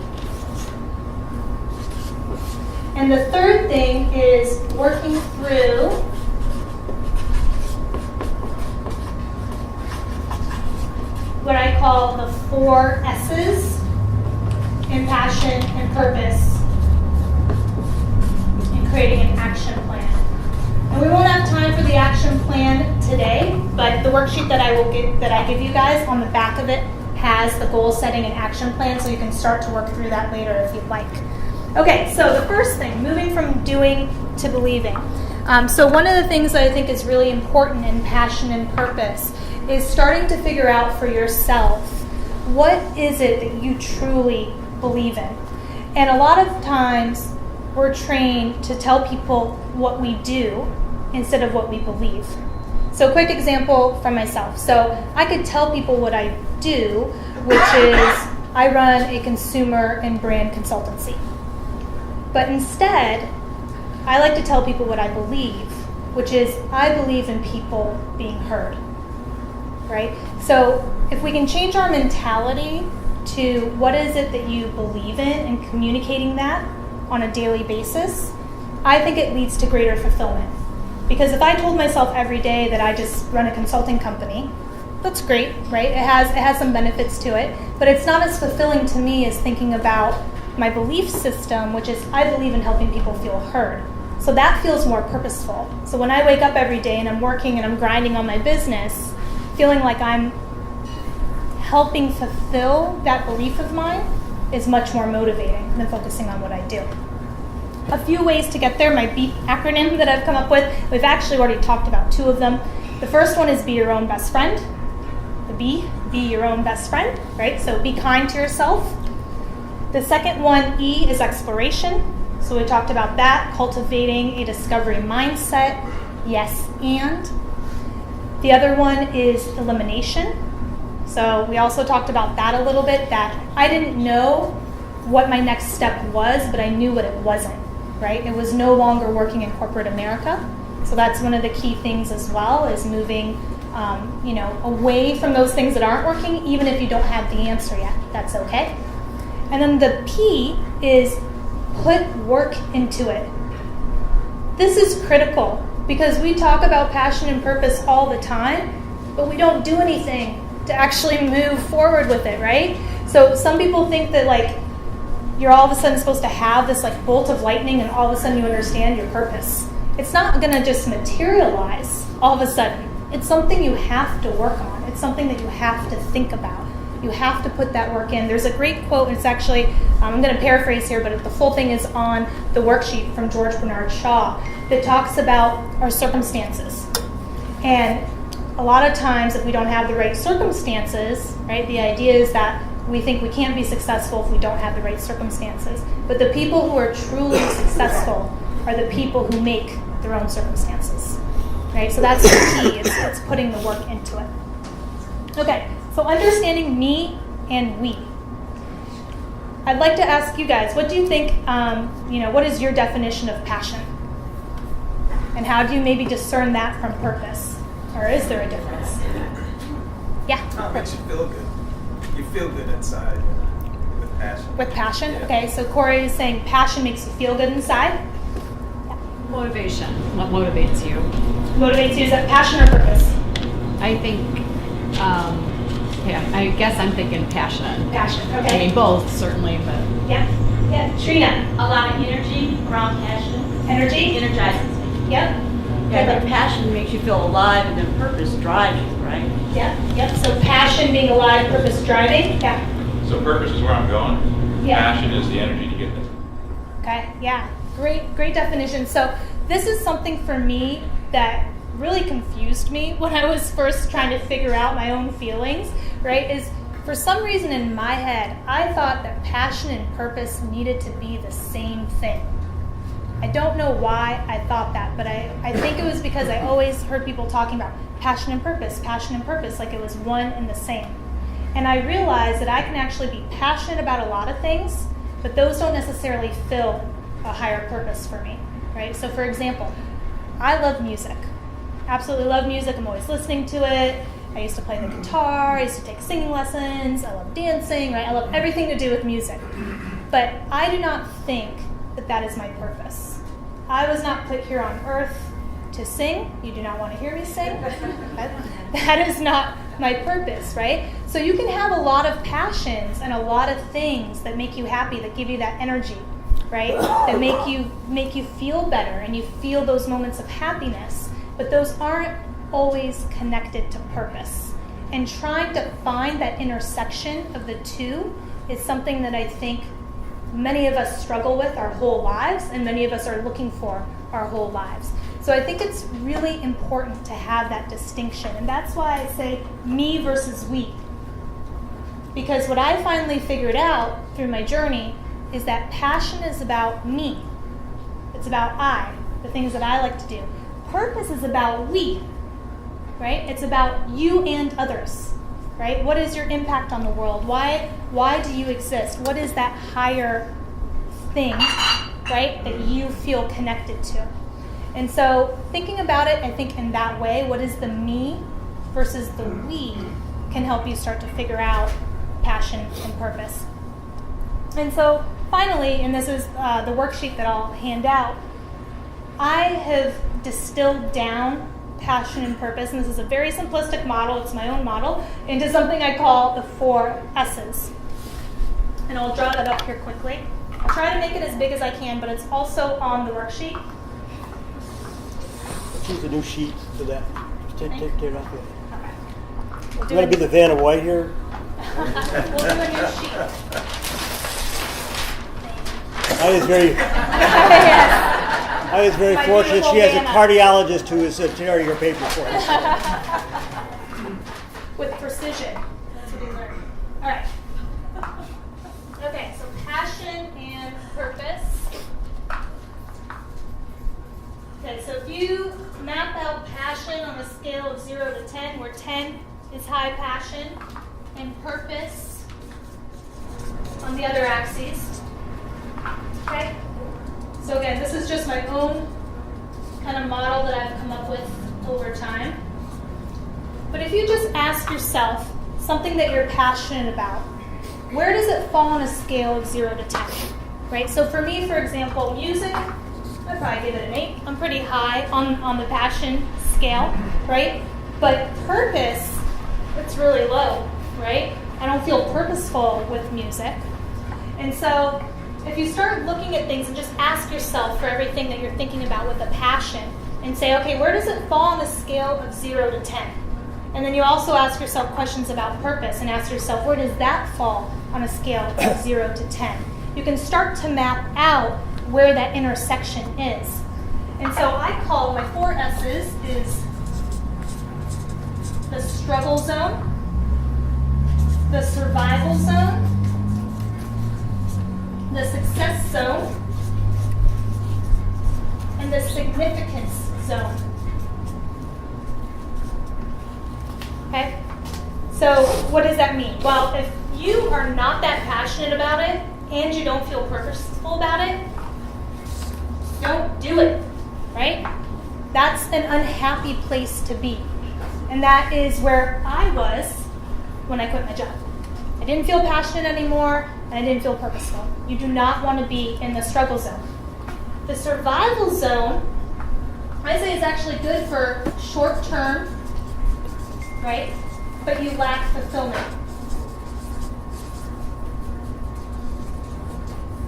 And the third thing is working through what I call the 4 S's in passion and purpose, and creating an action plan. And we won't have time for the action plan today, but the worksheet that I give you guys, on the back of it has the goal setting and action plan, so you can start to work through that later if you'd like. Okay, so the first thing, moving from doing to believing. So one of the things that I think is really important in passion and purpose is starting to figure out for yourself, what is it that you truly believe in? And a lot of times we're trained to tell people what we do instead of what we believe. So quick example from myself. So I could tell people what I do, which is I run a consumer and brand consultancy. But instead, I like to tell people what I believe, which is I believe in people being heard, right? So if we can change our mentality to what is it that you believe in and communicating that on a daily basis, I think it leads to greater fulfillment. Because if I told myself every day that I just run a consulting company that's great, right? It has some benefits to it, but it's not as fulfilling to me as thinking about my belief system, which is I believe in helping people feel heard. So that feels more purposeful. So when I wake up every day and I'm working and I'm grinding on my business, feeling like I'm helping fulfill that belief of mine is much more motivating than focusing on what I do. A few ways to get there, my BEAT acronym that I've come up with, we've actually already talked about 2 of them. The first one is be your own best friend. The B, be your own best friend, right? So be kind to yourself. The second one, E, is exploration. So we talked about that, cultivating a discovery mindset. Yes, and. The other one is elimination. So we also talked about that a little bit, that I didn't know what my next step was, but I knew what it wasn't, right? It was no longer working in corporate America. So that's one of the key things as well, is moving away from those things that aren't working, even if you don't have the answer yet. That's okay. And then the P is put work into it. This is critical because we talk about passion and purpose all the time, but we don't do anything to actually move forward with it, right? So some people think that like you're all of a sudden supposed to have this like bolt of lightning and all of a sudden you understand your purpose. It's not going to just materialize all of a sudden. It's something you have to work on. It's something that you have to think about. You have to put that work in. There's a great quote, and it's actually, I'm going to paraphrase here, but the full thing is on the worksheet from George Bernard Shaw that talks about our circumstances. And a lot of times if we don't have the right circumstances, right, the idea is that we think we can't be successful if we don't have the right circumstances. But the people who are truly successful are the people who make their own circumstances, right? So that's the key, it's putting the work into it. Okay, so understanding me and we. I'd like to ask you guys, what do you think, what is your definition of passion? And how do you maybe discern that from purpose? Or is there a difference? Yeah? Oh, it makes you feel good. You feel good inside with passion. With passion? Yeah. Okay, so Corey is saying passion makes you feel good inside. Motivation. What motivates you? Motivates you, is that passion or purpose? I think, I guess I'm thinking passion. Passion, okay. I mean, both, certainly, but. Yeah, yeah. Trina? A lot of energy around passion. Energy? Energizes me. Yep. Yeah, but passion makes you feel alive, and then purpose drives you, right? Yep. So passion being alive, purpose driving. Yeah. So purpose is where I'm going. Yeah. Passion is the energy to get there. Okay. Yeah. Great definition. So this is something for me that really confused me when I was first trying to figure out my own feelings, right? Is for some reason in my head, I thought that passion and purpose needed to be the same thing. I don't know why I thought that, but I think it was because I always heard people talking about passion and purpose, like it was one and the same. And I realized that I can actually be passionate about a lot of things, but those don't necessarily fill a higher purpose for me, right? So for example, I love music. Absolutely love music. I'm always listening to it. I used to play the guitar. I used to take singing lessons. I love dancing, right? I love everything to do with music. But I do not think that that is my purpose. I was not put here on earth to sing. You do not want to hear me sing. That is not my purpose, right? So you can have a lot of passions and a lot of things that make you happy, that give you that energy, right? That make you feel better and you feel those moments of happiness. But those aren't always connected to purpose. And trying to find that intersection of the two is something that I think many of us struggle with our whole lives, and many of us are looking for our whole lives. So I think it's really important to have that distinction. And that's why I say me versus we. Because what I finally figured out through my journey is that passion is about me. It's about I, the things that I like to do. Purpose is about we, right? It's about you and others, right? What is your impact on the world? Why do you exist? What is that higher thing, right, that you feel connected to? And so thinking about it, I think in that way, what is the me versus the we can help you start to figure out passion and purpose. And so finally, and this is the worksheet that I'll hand out, I have distilled down passion and purpose, and this is a very simplistic model, it's my own model, into something I call the 4 S's. And I'll draw that up here quickly. I'll try to make it as big as I can, but it's also on the worksheet. Let's use a new sheet for that. Just take it off. Okay. I'm going to be the Vanna White here. We'll do a new sheet. I was very My fortunate. beautiful She has a Vanna. cardiologist who is tearing her paper for us. With precision. That's what we learned. All right. Okay, so passion and purpose. Okay, so if you map out passion on a scale of 0 to 10, where 10 is high passion, and purpose on the other axes. Okay? So again, this is just my own kind of model that I've come up with over time. But if you just ask yourself something that you're passionate about, where does it fall on a scale of 0 to 10? Right? So for me, for example, music, I'd probably give it an 8. I'm pretty high on the passion scale, right? But purpose, it's really low, right? I don't feel purposeful with music. And so if you start looking at things and just ask yourself for everything that you're thinking about with a passion and say, okay, where does it fall on the scale of 0 to 10? And then you also ask yourself questions about purpose and ask yourself, where does that fall on a scale of 0 to 10? You can start to map out where that intersection is. And so I call my 4 S's is the struggle zone, the survival zone, the success zone, and the significance zone. Okay? So what does that mean? Well, if you are not that passionate about it and you don't feel purposeful about it, don't do it, right? That's an unhappy place to be. And that is where I was when I quit my job. I didn't feel passionate anymore, and I didn't feel purposeful. You do not want to be in the struggle zone. The survival zone, I say, is actually good for short term, right? But you lack fulfillment.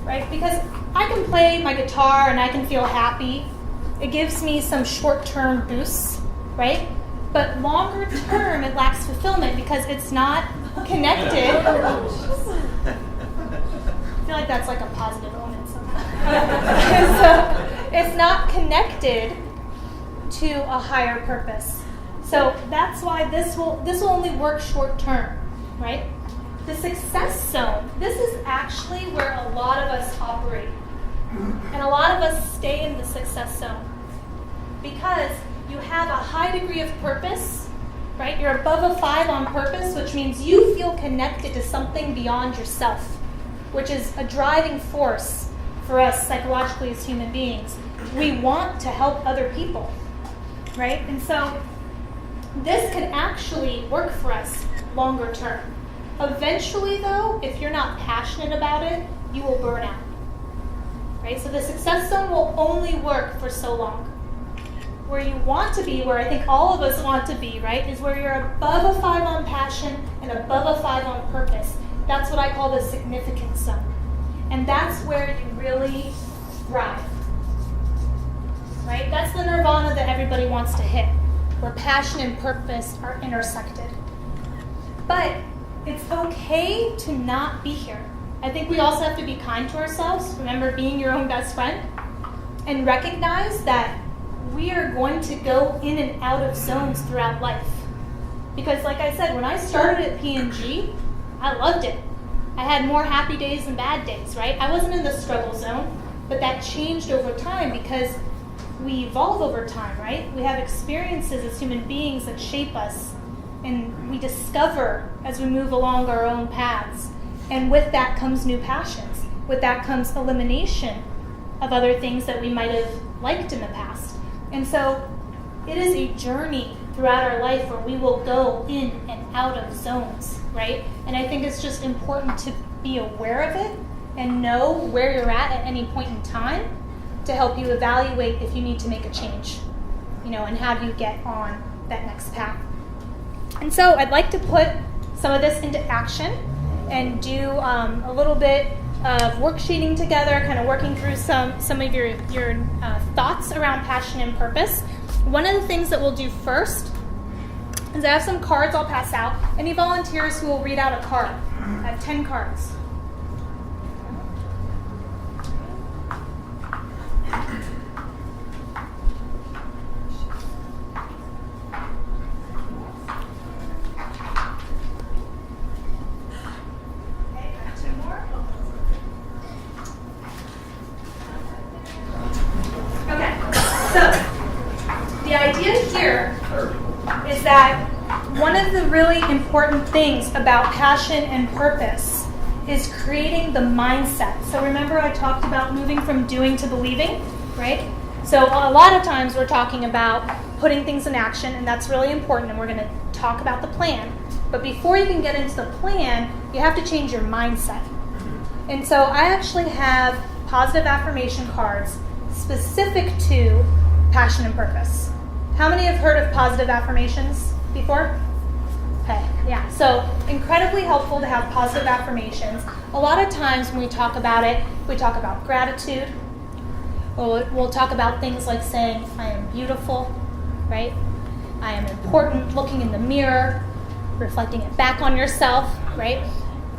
Right? Because I can play my guitar and I can feel happy. It gives me some short-term boosts, right? But longer term, it lacks fulfillment because it's not connected. I feel like that's like a positive omen somehow. So it's not connected to a higher purpose. So that's why this will only work short term, right? The success zone, this is actually where a lot of us operate. And a lot of us stay in the success zone because you have a high degree of purpose, right? You're above a 5 on purpose, which means you feel connected to something beyond yourself, which is a driving force for us psychologically as human beings. We want to help other people, right? And so this could actually work for us longer term. Eventually, though, if you're not passionate about it, you will burn out. Right? So the success zone will only work for so long. Where you want to be, where I think all of us want to be, right, is where you're above a 5 on passion and above a 5 on purpose. That's what I call the significance zone. And that's where you really thrive. Right? That's the nirvana that everybody wants to hit, where passion and purpose are intersected. But it's okay to not be here. I think we also have to be kind to ourselves. Remember being your own best friend. And recognize that we are going to go in and out of zones throughout life. Because like I said, when I started at P&G, I loved it. I had more happy days than bad days, right? I wasn't in the struggle zone, but that changed over time because we evolve over time, right? We have experiences as human beings that shape us, and we discover as we move along our own paths. And with that comes new passions. With that comes elimination of other things that we might have liked in the past. And so it is a journey throughout our life where we will go in and out of zones, right? And I think it's just important to be aware of it and know where you're at any point in time to help you evaluate if you need to make a change. and how do you get on that next path. And so I'd like to put some of this into action and do a little bit of worksheeting together, kind of working through some of your thoughts around passion and purpose. One of the things that we'll do first is I have some cards I'll pass out. Any volunteers who will read out a card? I have 10 cards. One of the really important things about passion and purpose is creating the mindset. So remember I talked about moving from doing to believing, right? So a lot of times we're talking about putting things in action, and that's really important, and we're going to talk about the plan. But before you can get into the plan, you have to change your mindset. And so I actually have positive affirmation cards specific to passion and purpose. How many have heard of positive affirmations before? Okay, yeah, so incredibly helpful to have positive affirmations. A lot of times when we talk about it, we talk about gratitude. We'll talk about things like saying, I am beautiful, right? I am important, looking in the mirror, reflecting it back on yourself, right?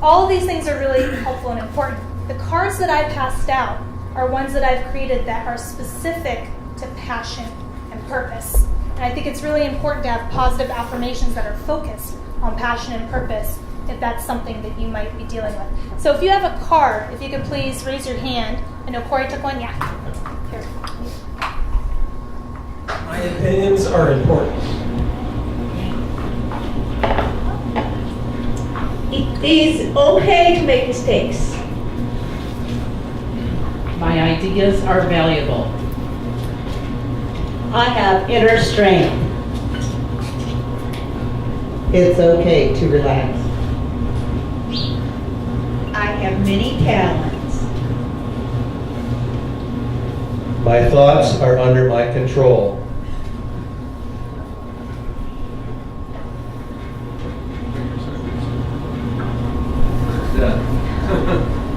All of these things are really helpful and important. The cards that I passed out are ones that I've created that are specific to passion and purpose. And I think it's really important to have positive affirmations that are focused on passion and purpose if that's something that you might be dealing with. So if you have a card, if you could please raise your hand. I know Corey took one, yeah. Here. My opinions are important. It is okay to make mistakes. My ideas are valuable. I have inner strength. It's okay to relax. I have many talents. My thoughts are under my control.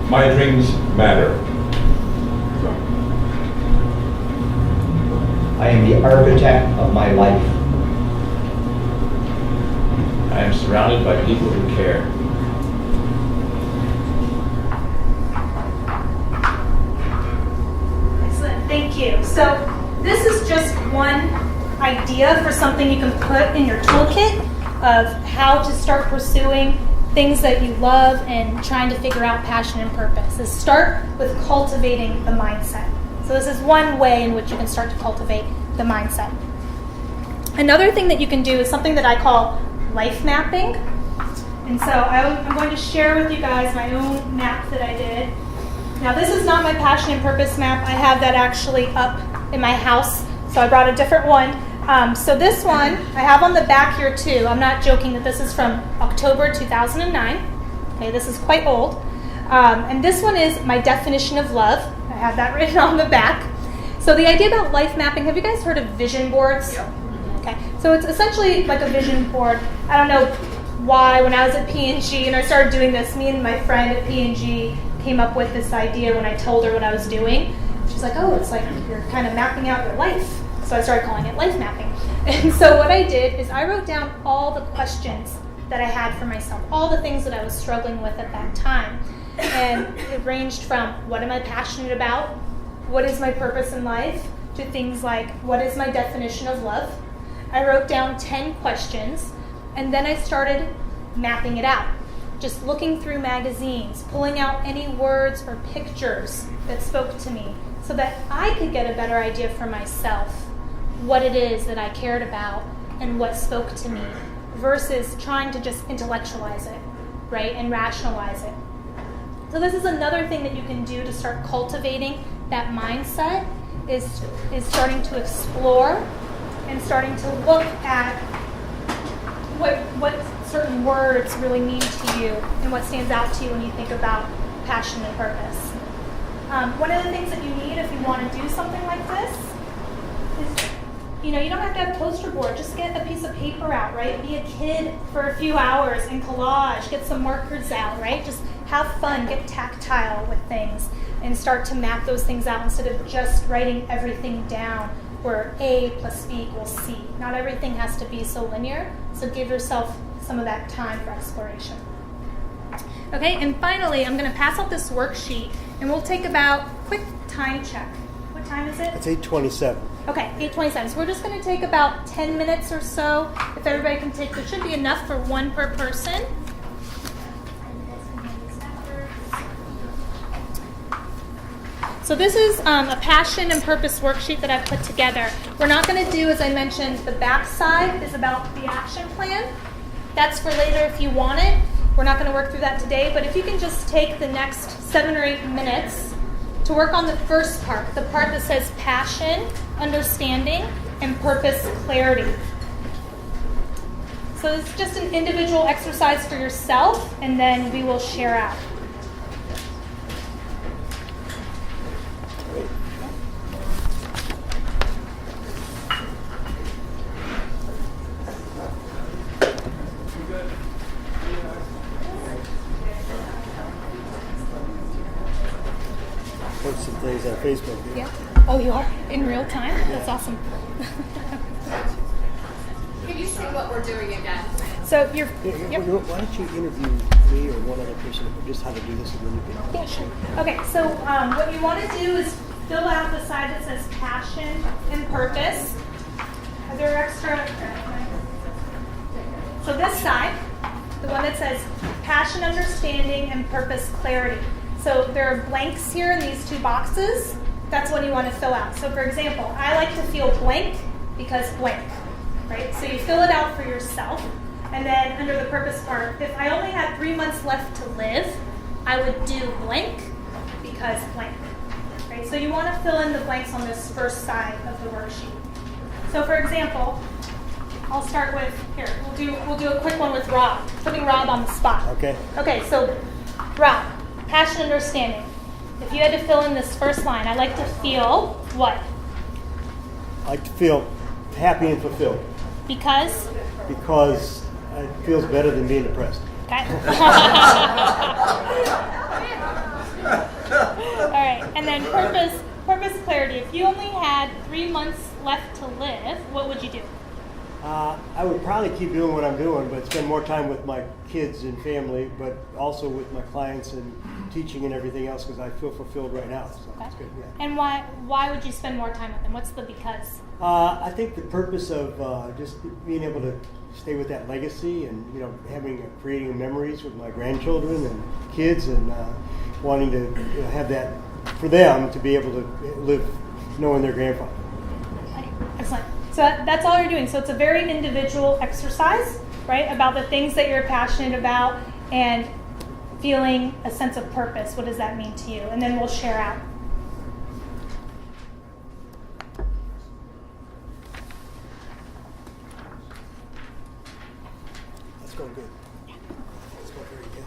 My dreams matter. I am the architect of my life. I am surrounded by people who care. Excellent, thank you. So this is just one idea for something you can put in your toolkit of how to start pursuing things that you love and trying to figure out passion and purpose. Is start with cultivating the mindset. So this is one way in which you can start to cultivate the mindset. Another thing that you can do is something that I call life mapping. And so I'm going to share with you guys my own map that I did. Now this is not my passion and purpose map. I have that actually up in my house, so I brought a different one. So this one I have on the back here too. I'm not joking that this is from October 2009. Okay, this is quite old. And this one is my definition of love. I have that written on the back. So the idea about life mapping, have you guys heard of vision boards? Yep. Okay, so it's essentially like a vision board. I don't know why when I was at P&G and I started doing this, me and my friend at P&G came up with this idea when I told her what I was doing. She's like, oh, it's like you're kind of mapping out your life. So I started calling it life mapping. And so what I did is I wrote down all the questions that I had for myself, all the things that I was struggling with at that time. And it ranged from what am I passionate about, what is my purpose in life, to things like what is my definition of love. I wrote down 10 questions, and then I started mapping it out. Just looking through magazines, pulling out any words or pictures that spoke to me so that I could get a better idea for myself what it is that I cared about and what spoke to me versus trying to just intellectualize it, right, and rationalize it. So this is another thing that you can do to start cultivating that mindset is starting to explore and starting to look at what certain words really mean to you and what stands out to you when you think about passion and purpose. One of the things that you need if you want to do something like this is you don't have to have poster board. Just get a piece of paper out, right? Be a kid for a few hours and collage. Get some markers out, right? Just have fun. Get tactile with things and start to map those things out instead of just writing everything down where A plus B equals C. Not everything has to be so linear, so give yourself some of that time for exploration. Okay, and finally, I'm going to pass out this worksheet, and we'll take about quick time check. What time is it? It's 8:27. Okay, 8:27. So we're just going to take about 10 minutes or so. If everybody can take, there should be enough for one per person. So this is a passion and purpose worksheet that I've put together. We're not going to do, as I mentioned, the back side is about the action plan. That's for later if you want it. We're not going to work through that today, but if you can just take the next 7 or 8 minutes to work on the first part, the part that says passion, understanding, and purpose clarity. So it's just an individual exercise for yourself, and then we will share out. Post some things on Facebook. Yeah. Oh, you are? In real time? That's awesome. Can you say what we're doing again? So you're... Why don't you interview me or one other person just how to do this, and then you can... Yeah, sure. Okay, so what you want to do is fill out the side that says passion and purpose. Are there extra... So this side, the one that says passion, understanding, and purpose clarity. So there are blanks here in these 2 boxes. That's what you want to fill out. So for example, I like to feel blank because blank, right? So you fill it out for yourself. And then under the purpose part, if I only had 3 months left to live, I would do blank because blank, right? So you want to fill in the blanks on this first side of the worksheet. So for example, I'll start with, here, we'll do a quick one with Rob, putting Rob on the spot. Okay. Okay, so Rob, passion, understanding. If you had to fill in this first line, I like to feel what? I like to feel happy and fulfilled. Because? Because it feels better than being depressed. Okay. All right, and then purpose clarity. If you only had 3 months left to live, what would you do? I would probably keep doing what I'm doing, but spend more time with my kids and family, but also with my clients and teaching and everything else because I feel fulfilled right now. So Okay. it's good. Yeah. And why would you spend more time with them? What's the because? I think the purpose of just being able to stay with that legacy and creating memories with my grandchildren and kids and wanting to have that for them to be able to live knowing their grandfather. Okay. Excellent. So that's all you're doing. So it's a very individual exercise, right, about the things that you're passionate about and feeling a sense of purpose. What does that mean to you? And then we'll share out. Let's go good. Let's go very good.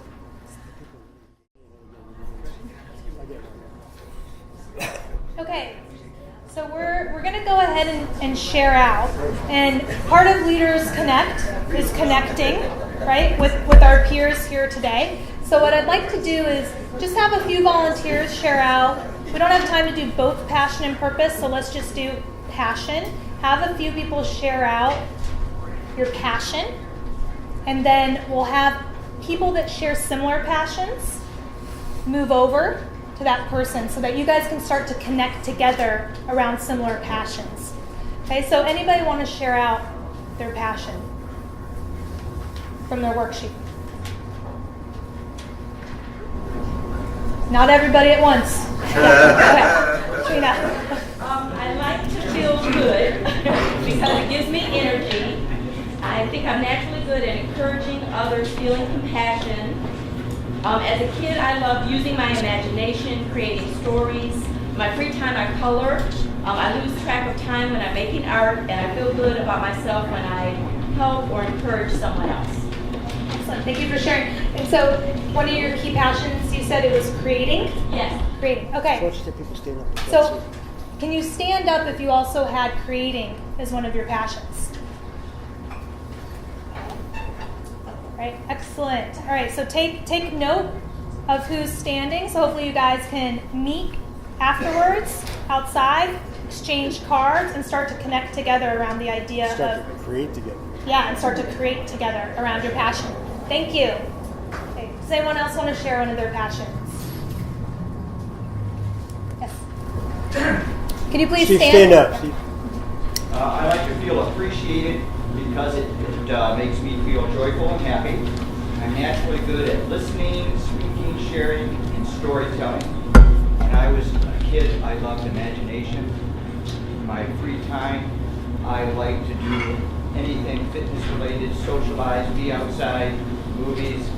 Okay. So we're going to go ahead and share out. And part of LeadersConnect is connecting, right, with our peers here today. So what I'd like to do is just have a few volunteers share out. We don't have time to do both passion and purpose, so let's just do passion. Have a few people share out your passion. And then we'll have people that share similar passions move over to that person so that you guys can start to connect together around similar passions. Okay, so anybody want to share out their passion from their worksheet? Not everybody at once. Okay, Trina. I like to feel good because it gives me energy. I think I'm naturally good at encouraging others, feeling compassion. As a kid, I loved using my imagination, creating stories. In my free time, I color. I lose track of time when I'm making art, and I feel good about myself when I help or encourage someone else. Excellent. Thank you for sharing. And so, one of your key passions, you said it was creating? Yes. Creating. Okay. So let's just have people stand up. So, can you stand up if you also had creating is one of your passions? Right, excellent. All right, so take note of who's standing. So hopefully you guys can meet afterwards outside, exchange cards, and start to connect together around the idea Start to create together. Yeah, and start to create together around your passion. Thank you. Okay. Does anyone else want to share one of their passions? Yes. Can you please Steve, stand? stand up. Steve. I like to feel appreciated because it makes me feel joyful and happy. I'm naturally good at listening, speaking, sharing, and storytelling. When I was a kid, I loved imagination. In my free time, I like to do anything fitness related, socialize, be outside, movies.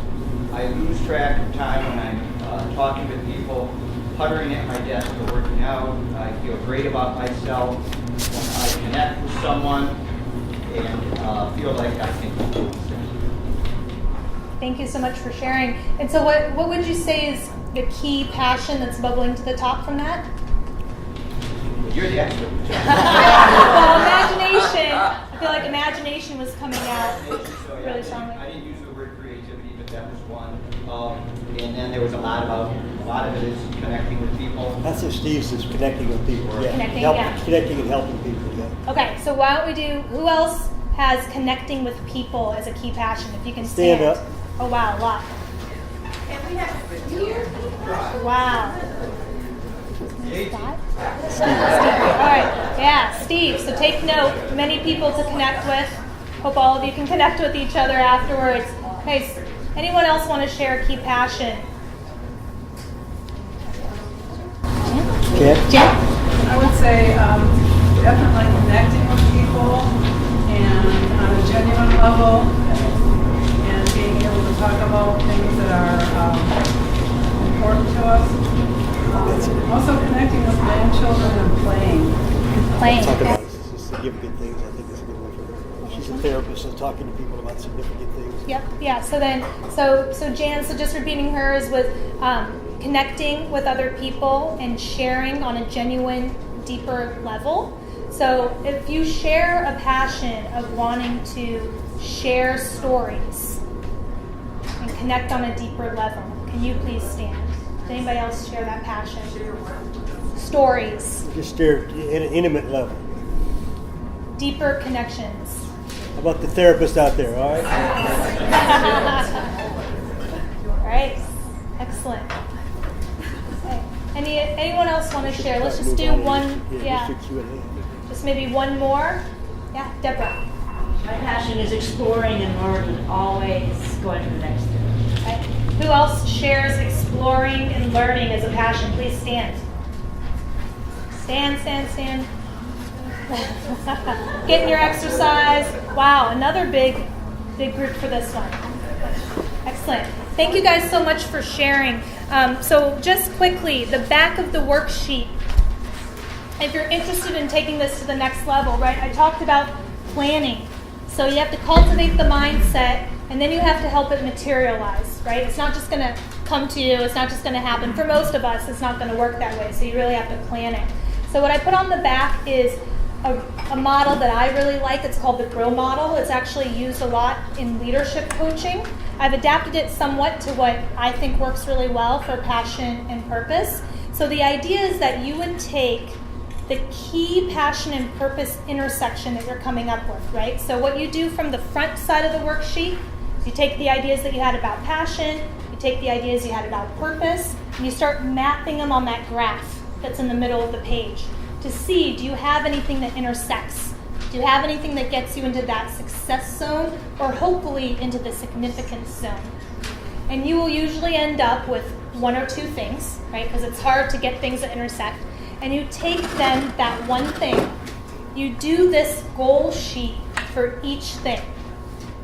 I lose track of time when I'm talking with people, puttering at my desk or working out. I feel great about myself when I connect with someone and feel like I can do things. Thank you so much for sharing. And so what would you say is the key passion that's bubbling to the top from that? You're the expert. Well, imagination. I feel like imagination was coming out really strongly. I didn't use the word creativity, but that was one. And then there was a lot of it is connecting with people. That's what Steve says, connecting with people. Yeah. Connecting, Connecting and helping people, yeah. Okay, so why don't we do, who else has connecting with people as a key passion? If you can Stand up. Oh, wow, a lot. Wow. Steve. All right, yeah, Steve. So take note. Many people to connect with. Hope all of you can connect with each other afterwards. Okay, so anyone else want to share a key passion? Jim? I would say definitely connecting with people and on a genuine level and being able to talk about things that are important to us. Also connecting with grandchildren and playing. Talk about significant things. I think it's a good one for her. She's a therapist, so talking to people about significant things. Yep. Yeah. So Jan. So just repeating hers was connecting with other people and sharing on a genuine, deeper level. So if you share a passion of wanting to share stories and connect on a deeper level, can you please stand? Does anybody else share that passion? Stories. Just share at an intimate level. Deeper connections. How about the therapist out there, all right? All right. Excellent. Okay. Anyone else want to share? Let's just do one. Yeah. Just maybe one more. Yeah, Deborah. My passion is exploring and learning, always going to the next step. Okay. Who else shares exploring and learning as a passion? Please stand. Stand. Getting your exercise. Wow, another big group for this one. Excellent. Thank you guys so much for sharing. So just quickly, the back of the worksheet, if you're interested in taking this to the next level, right? I talked about planning. So you have to cultivate the mindset, and then you have to help it materialize, right? It's not just going to come to you. It's not just going to happen. For most of us, it's not going to work that way. So you really have to plan it. So what I put on the back is a model that I really like. It's called the GROW model. It's actually used a lot in leadership coaching. I've adapted it somewhat to what I think works really well for passion and purpose. So the idea is that you would take the key passion and purpose intersection that you're coming up with, right? So what you do from the front side of the worksheet is you take the ideas that you had about passion, you take the ideas you had about purpose, and you start mapping them on that graph that's in the middle of the page to see, do you have anything that intersects? Do you have anything that gets you into that success zone or hopefully into the significance zone? And you will usually end up with one or two things, right? Because it's hard to get things that intersect. And you take then that one thing, you do this goal sheet for each thing,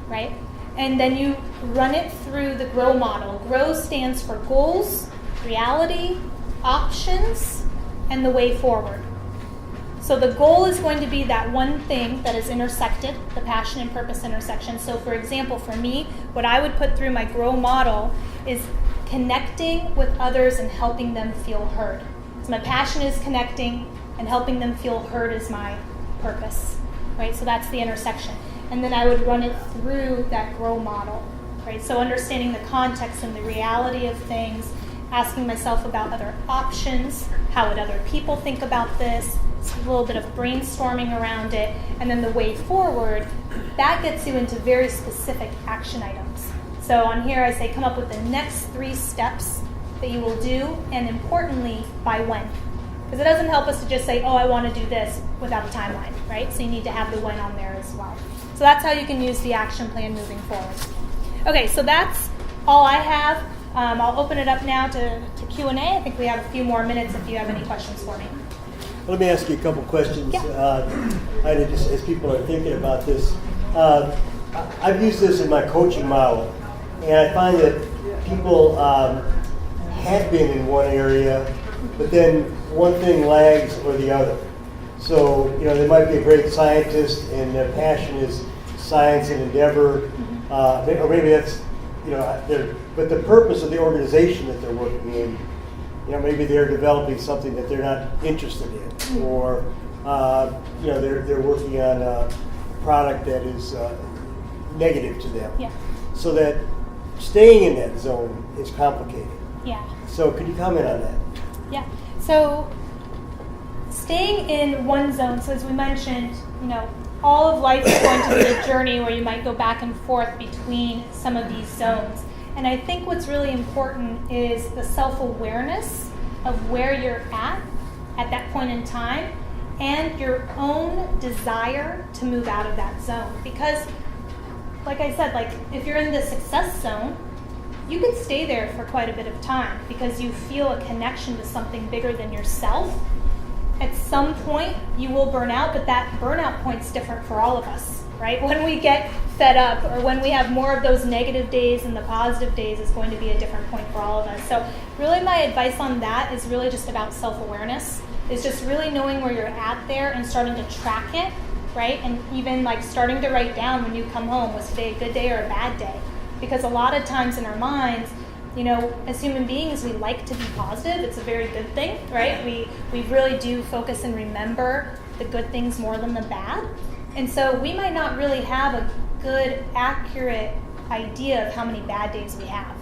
right? And then you run it through the GROW model. GROW stands for goals, reality, options, and the way forward. So the goal is going to be that one thing that is intersected, the passion and purpose intersection. So for example, for me, what I would put through my GROW model is connecting with others and helping them feel heard. So my passion is connecting, and helping them feel heard is my purpose. right? So that's the intersection. And then I would run it through that grow model, right? So understanding the context and the reality of things, asking myself about other options, how would other people think about this, a little bit of brainstorming around it, and then the way forward, that gets you into very specific action items. So on here I say come up with the next 3 steps that you will do, and importantly, by when. Because it doesn't help us to just say, oh, I want to do this without a timeline, right? So you need to have the when on there as well. So that's how you can use the action plan moving forward. Okay, so that's all I have. I'll open it up now to Q&A. I think we have a few more minutes if you have any questions for me. Let me ask you a couple questions. Yeah. Just as people are thinking about this. I've used this in my coaching model, and I find that people have been in one area, but then one thing lags or the other. So, they might be a great scientist and their passion is science and endeavor, or maybe that's, but the purpose of the organization that they're working in, maybe they're developing something that they're not interested in, or, they're working on a product that is negative to them. Yeah. So that staying in that zone is complicated. Yeah. So could you comment on that? Yeah. So staying in one zone, so as we mentioned, all of life is going to be a journey where you might go back and forth between some of these zones. And I think what's really important is the self-awareness of where you're at that point in time, and your own desire to move out of that zone. Because, like I said, if you're in the success zone, you can stay there for quite a bit of time because you feel a connection to something bigger than yourself. At some point, you will burn out, but that burnout point's different for all of us, right? When we get fed up or when we have more of those negative days and the positive days is going to be a different point for all of us. So really my advice on that is really just about self-awareness. Is just really knowing where you're at there and starting to track it, right? And even starting to write down when you come home, was today a good day or a bad day? Because a lot of times in our minds, as human beings, we like to be positive. It's a very good thing, right? We really do focus and remember the good things more than the bad. And so we might not really have a good, accurate idea of how many bad days we have.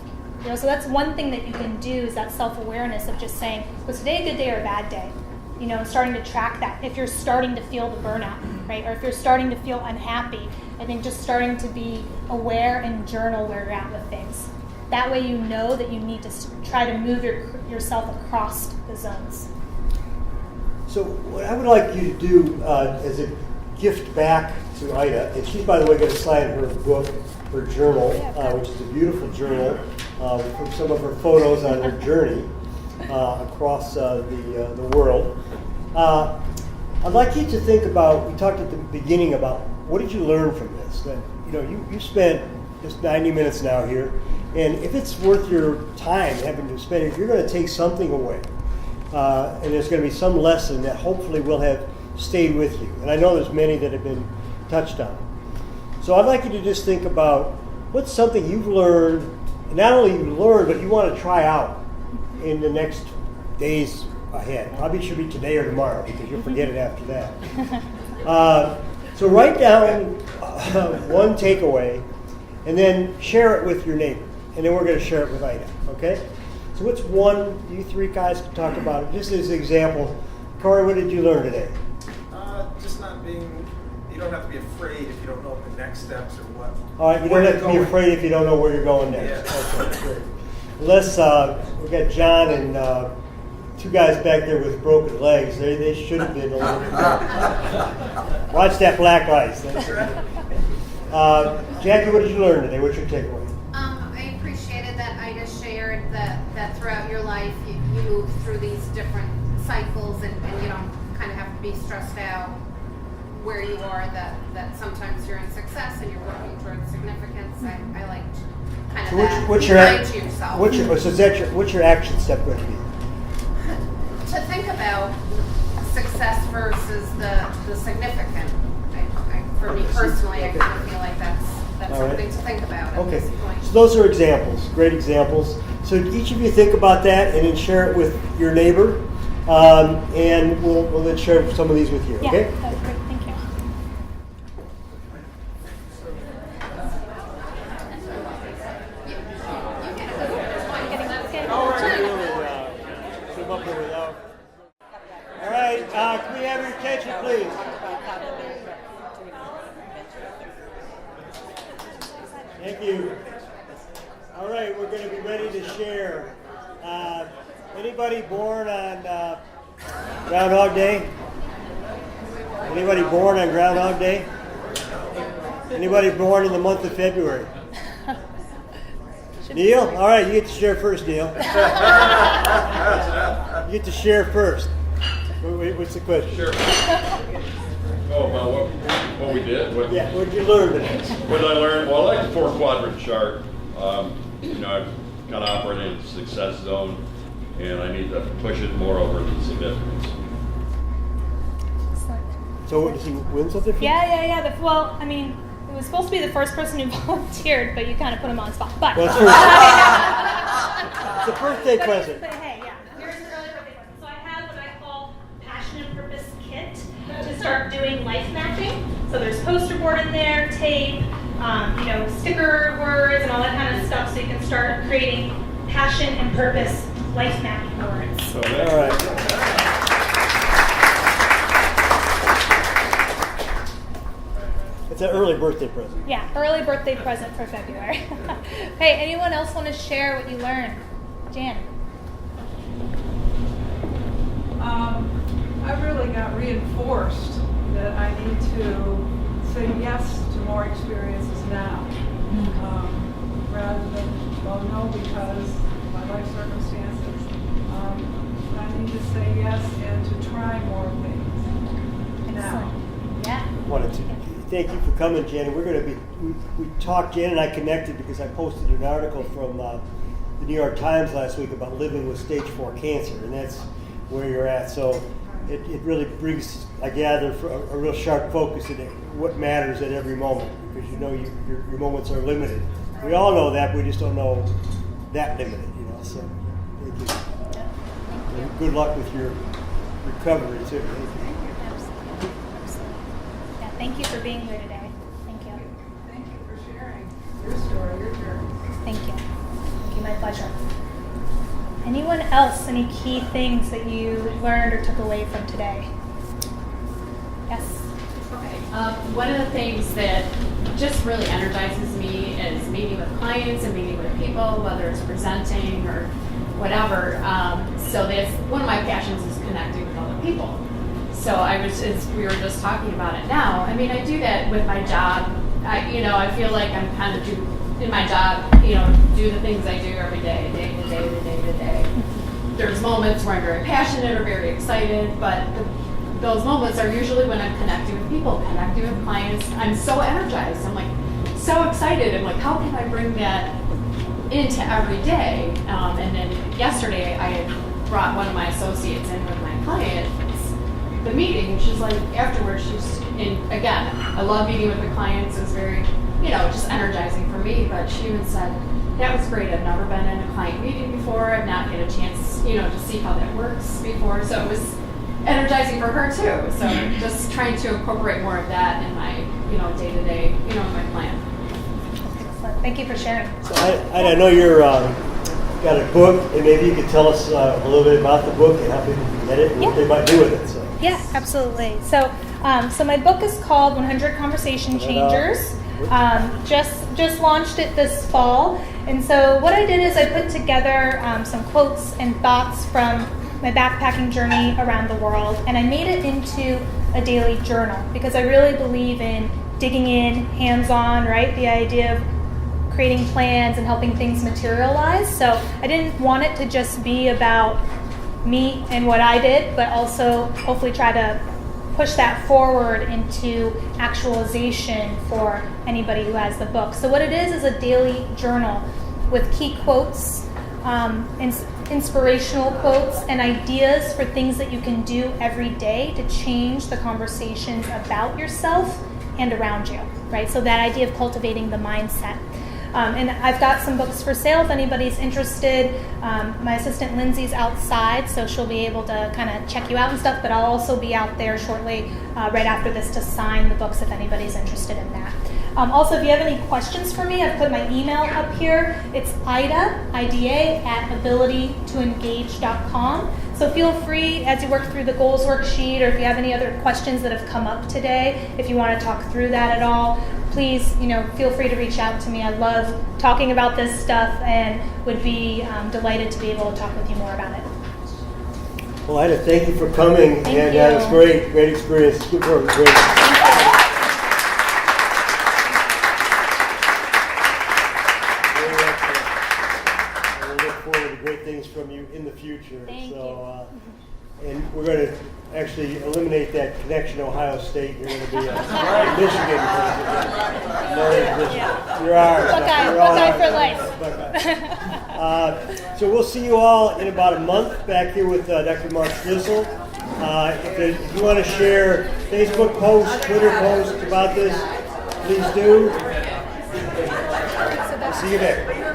So that's one thing that you can do is that self-awareness of just saying, was today a good day or a bad day? Starting to track that. If you're starting to feel the burnout, right? Or if you're starting to feel unhappy, I think just starting to be aware and journal where you're at with things. That way you know that you need to try to move yourself across the zones. So what I would like you to do as a gift back to Ida, and she's, by the way, going to sign her book, her journal, which is a beautiful journal from some of her photos on her journey across the world. I'd like you to think about, we talked at the beginning about what did you learn from this? That you spent just 90 minutes now here, and if it's worth your time having to spend it, you're going to take something away. And there's going to be some lesson that hopefully will have stayed with you. And I know there's many that have been touched on. So I'd like you to just think about what's something you've learned, and not only you learned, but you want to try out in the next days ahead. Probably should be today or tomorrow because you'll forget it after that. So write down one takeaway and then share it with your neighbor. And then we're going to share it with Ida, okay? So what's one, you 3 guys can talk about it. Just as an example, Corey, what did you learn today? Just not being, you don't have to be afraid if you don't know the next steps or what. All right, you don't have to be afraid if you don't know where you're going next. Yeah. Okay, great. Let's, we've got John and 2 guys back there with broken legs. They should have been a little bit more. Watch that black ice. That's Jackie, what did you learn today? What's your takeaway? I appreciated that Ida shared that throughout your life you move through these different cycles and you don't kind of have to be stressed out where you are, that sometimes you're in success and you're working towards significance. I liked kind of that. What's your action step going to be? To think about success versus the significant. For me personally, I kind of feel like that's something to think about at this point. So those are examples, great examples. So each of you think about that and then share it with your neighbor, and we'll then share some of these with you. Yeah, Okay? that's great. Thank you. right, we're going to be ready to share. Anybody born on Groundhog Day? Anybody born on Groundhog Day? Anybody born in the month of February? Neil? All right, you get to share first, Neil. You get to share first. What's the question? Sure. Oh, about what we did? What did you learn today? What did I learn? Well, I like the 4-quadrant chart. I've kind of operated in a success zone, and I need to push it more over the significance. So, does he win something? Yeah. Well, I mean, it was supposed to be the first person who volunteered, but you kind of put him on the spot. But well, it's a birthday present. But hey, yeah, here's an early birthday present. So I have what I call Passion and Purpose Kit to start doing life mapping. So there's poster board in there, tape, sticker words, and all that kind of stuff. So you can start creating passion and purpose life mapping words. All right. It's an early birthday present. Yeah, early birthday present for February. Hey, anyone else want to share what you learned? Jan. I really got reinforced that I need to say yes to more experiences now, rather than, no, because of my life circumstances. I need to say yes and to try more things now. Yeah. Wanted to thank you for coming, Jan. We're going to be, we talked, Jan and I connected because I posted an article from the New York Times last week about living with stage 4 cancer, and that's where you're at. So it really brings, I gather, a real sharp focus at what matters at every moment, because your moments are limited. We all know that, we just don't know that limited, so thank you. Good luck with your recovery, too. Thank you for being here today. Thank you. Thank you for sharing your story, your journey. Thank you. Thank you, my pleasure. Anyone else, any key things that you learned or took away from today? Yes? Okay. One of the things that just really energizes me is meeting with clients and meeting with people, whether it's presenting or whatever. So that's one of my passions is connecting with other people. So we were just talking about it now. I mean, I do that with my job. I feel like I'm kind of in my job, do the things I do every day, day to day to day to day. There's moments where I'm very passionate or very excited, but those moments are usually when I'm connecting with people, connecting with clients. I'm so energized. I'm like so excited. I'm like, how can I bring that into every day? And then yesterday I had brought one of my associates in with my client. The meeting, which is like afterwards, again, I love meeting with the clients. It was very, just energizing for me. But she even said, that was great. I've never been in a client meeting before. I've not had a chance, to see how that works before. So it was energizing for her too. So just trying to incorporate more of that in my, day-to-day, in my plan. Excellent. Thank you for sharing. So I know you're got a book, and maybe you could tell us a little bit about the book and how people can get it and what they might do with it. So. Yeah, absolutely. So my book is called 100 Conversation Changers. Just launched it this fall. And so what I did is I put together some quotes and thoughts from my backpacking journey around the world, and I made it into a daily journal because I really believe in digging in, hands-on, right? The idea of creating plans and helping things materialize. So I didn't want it to just be about me and what I did, but also hopefully try to push that forward into actualization for anybody who has the book. So what it is a daily journal with key quotes, inspirational quotes, and ideas for things that you can do every day to change the conversations about yourself and around you, right? So that idea of cultivating the mindset. And I've got some books for sale if anybody's interested. My assistant Lindsay's outside, so she'll be able to kind of check you out and stuff, but I'll also be out there shortly right after this to sign the books if anybody's interested in that. Also, if you have any questions for me, I've put my email up here. It's IDA at abilitytoengage.com. So feel free as you work through the goals worksheet, or if you have any other questions that have come up today, if you want to talk through that at all, please, feel free to reach out to me. I love talking about this stuff and would be delighted to be able to talk with you more about it. Well, Ida, thank you for coming. Thank and you. It was great experience. Good work. Great. I look forward to great things from you in the future. Thank you. And we're going to actually eliminate that connection to Ohio State. You're going to be a Michigan. You're ours. Buckeye for life. So we'll see you all in about a month back here with Dr. Mark Schlissel. If you want to share Facebook posts, Twitter posts about this, please do. See you there.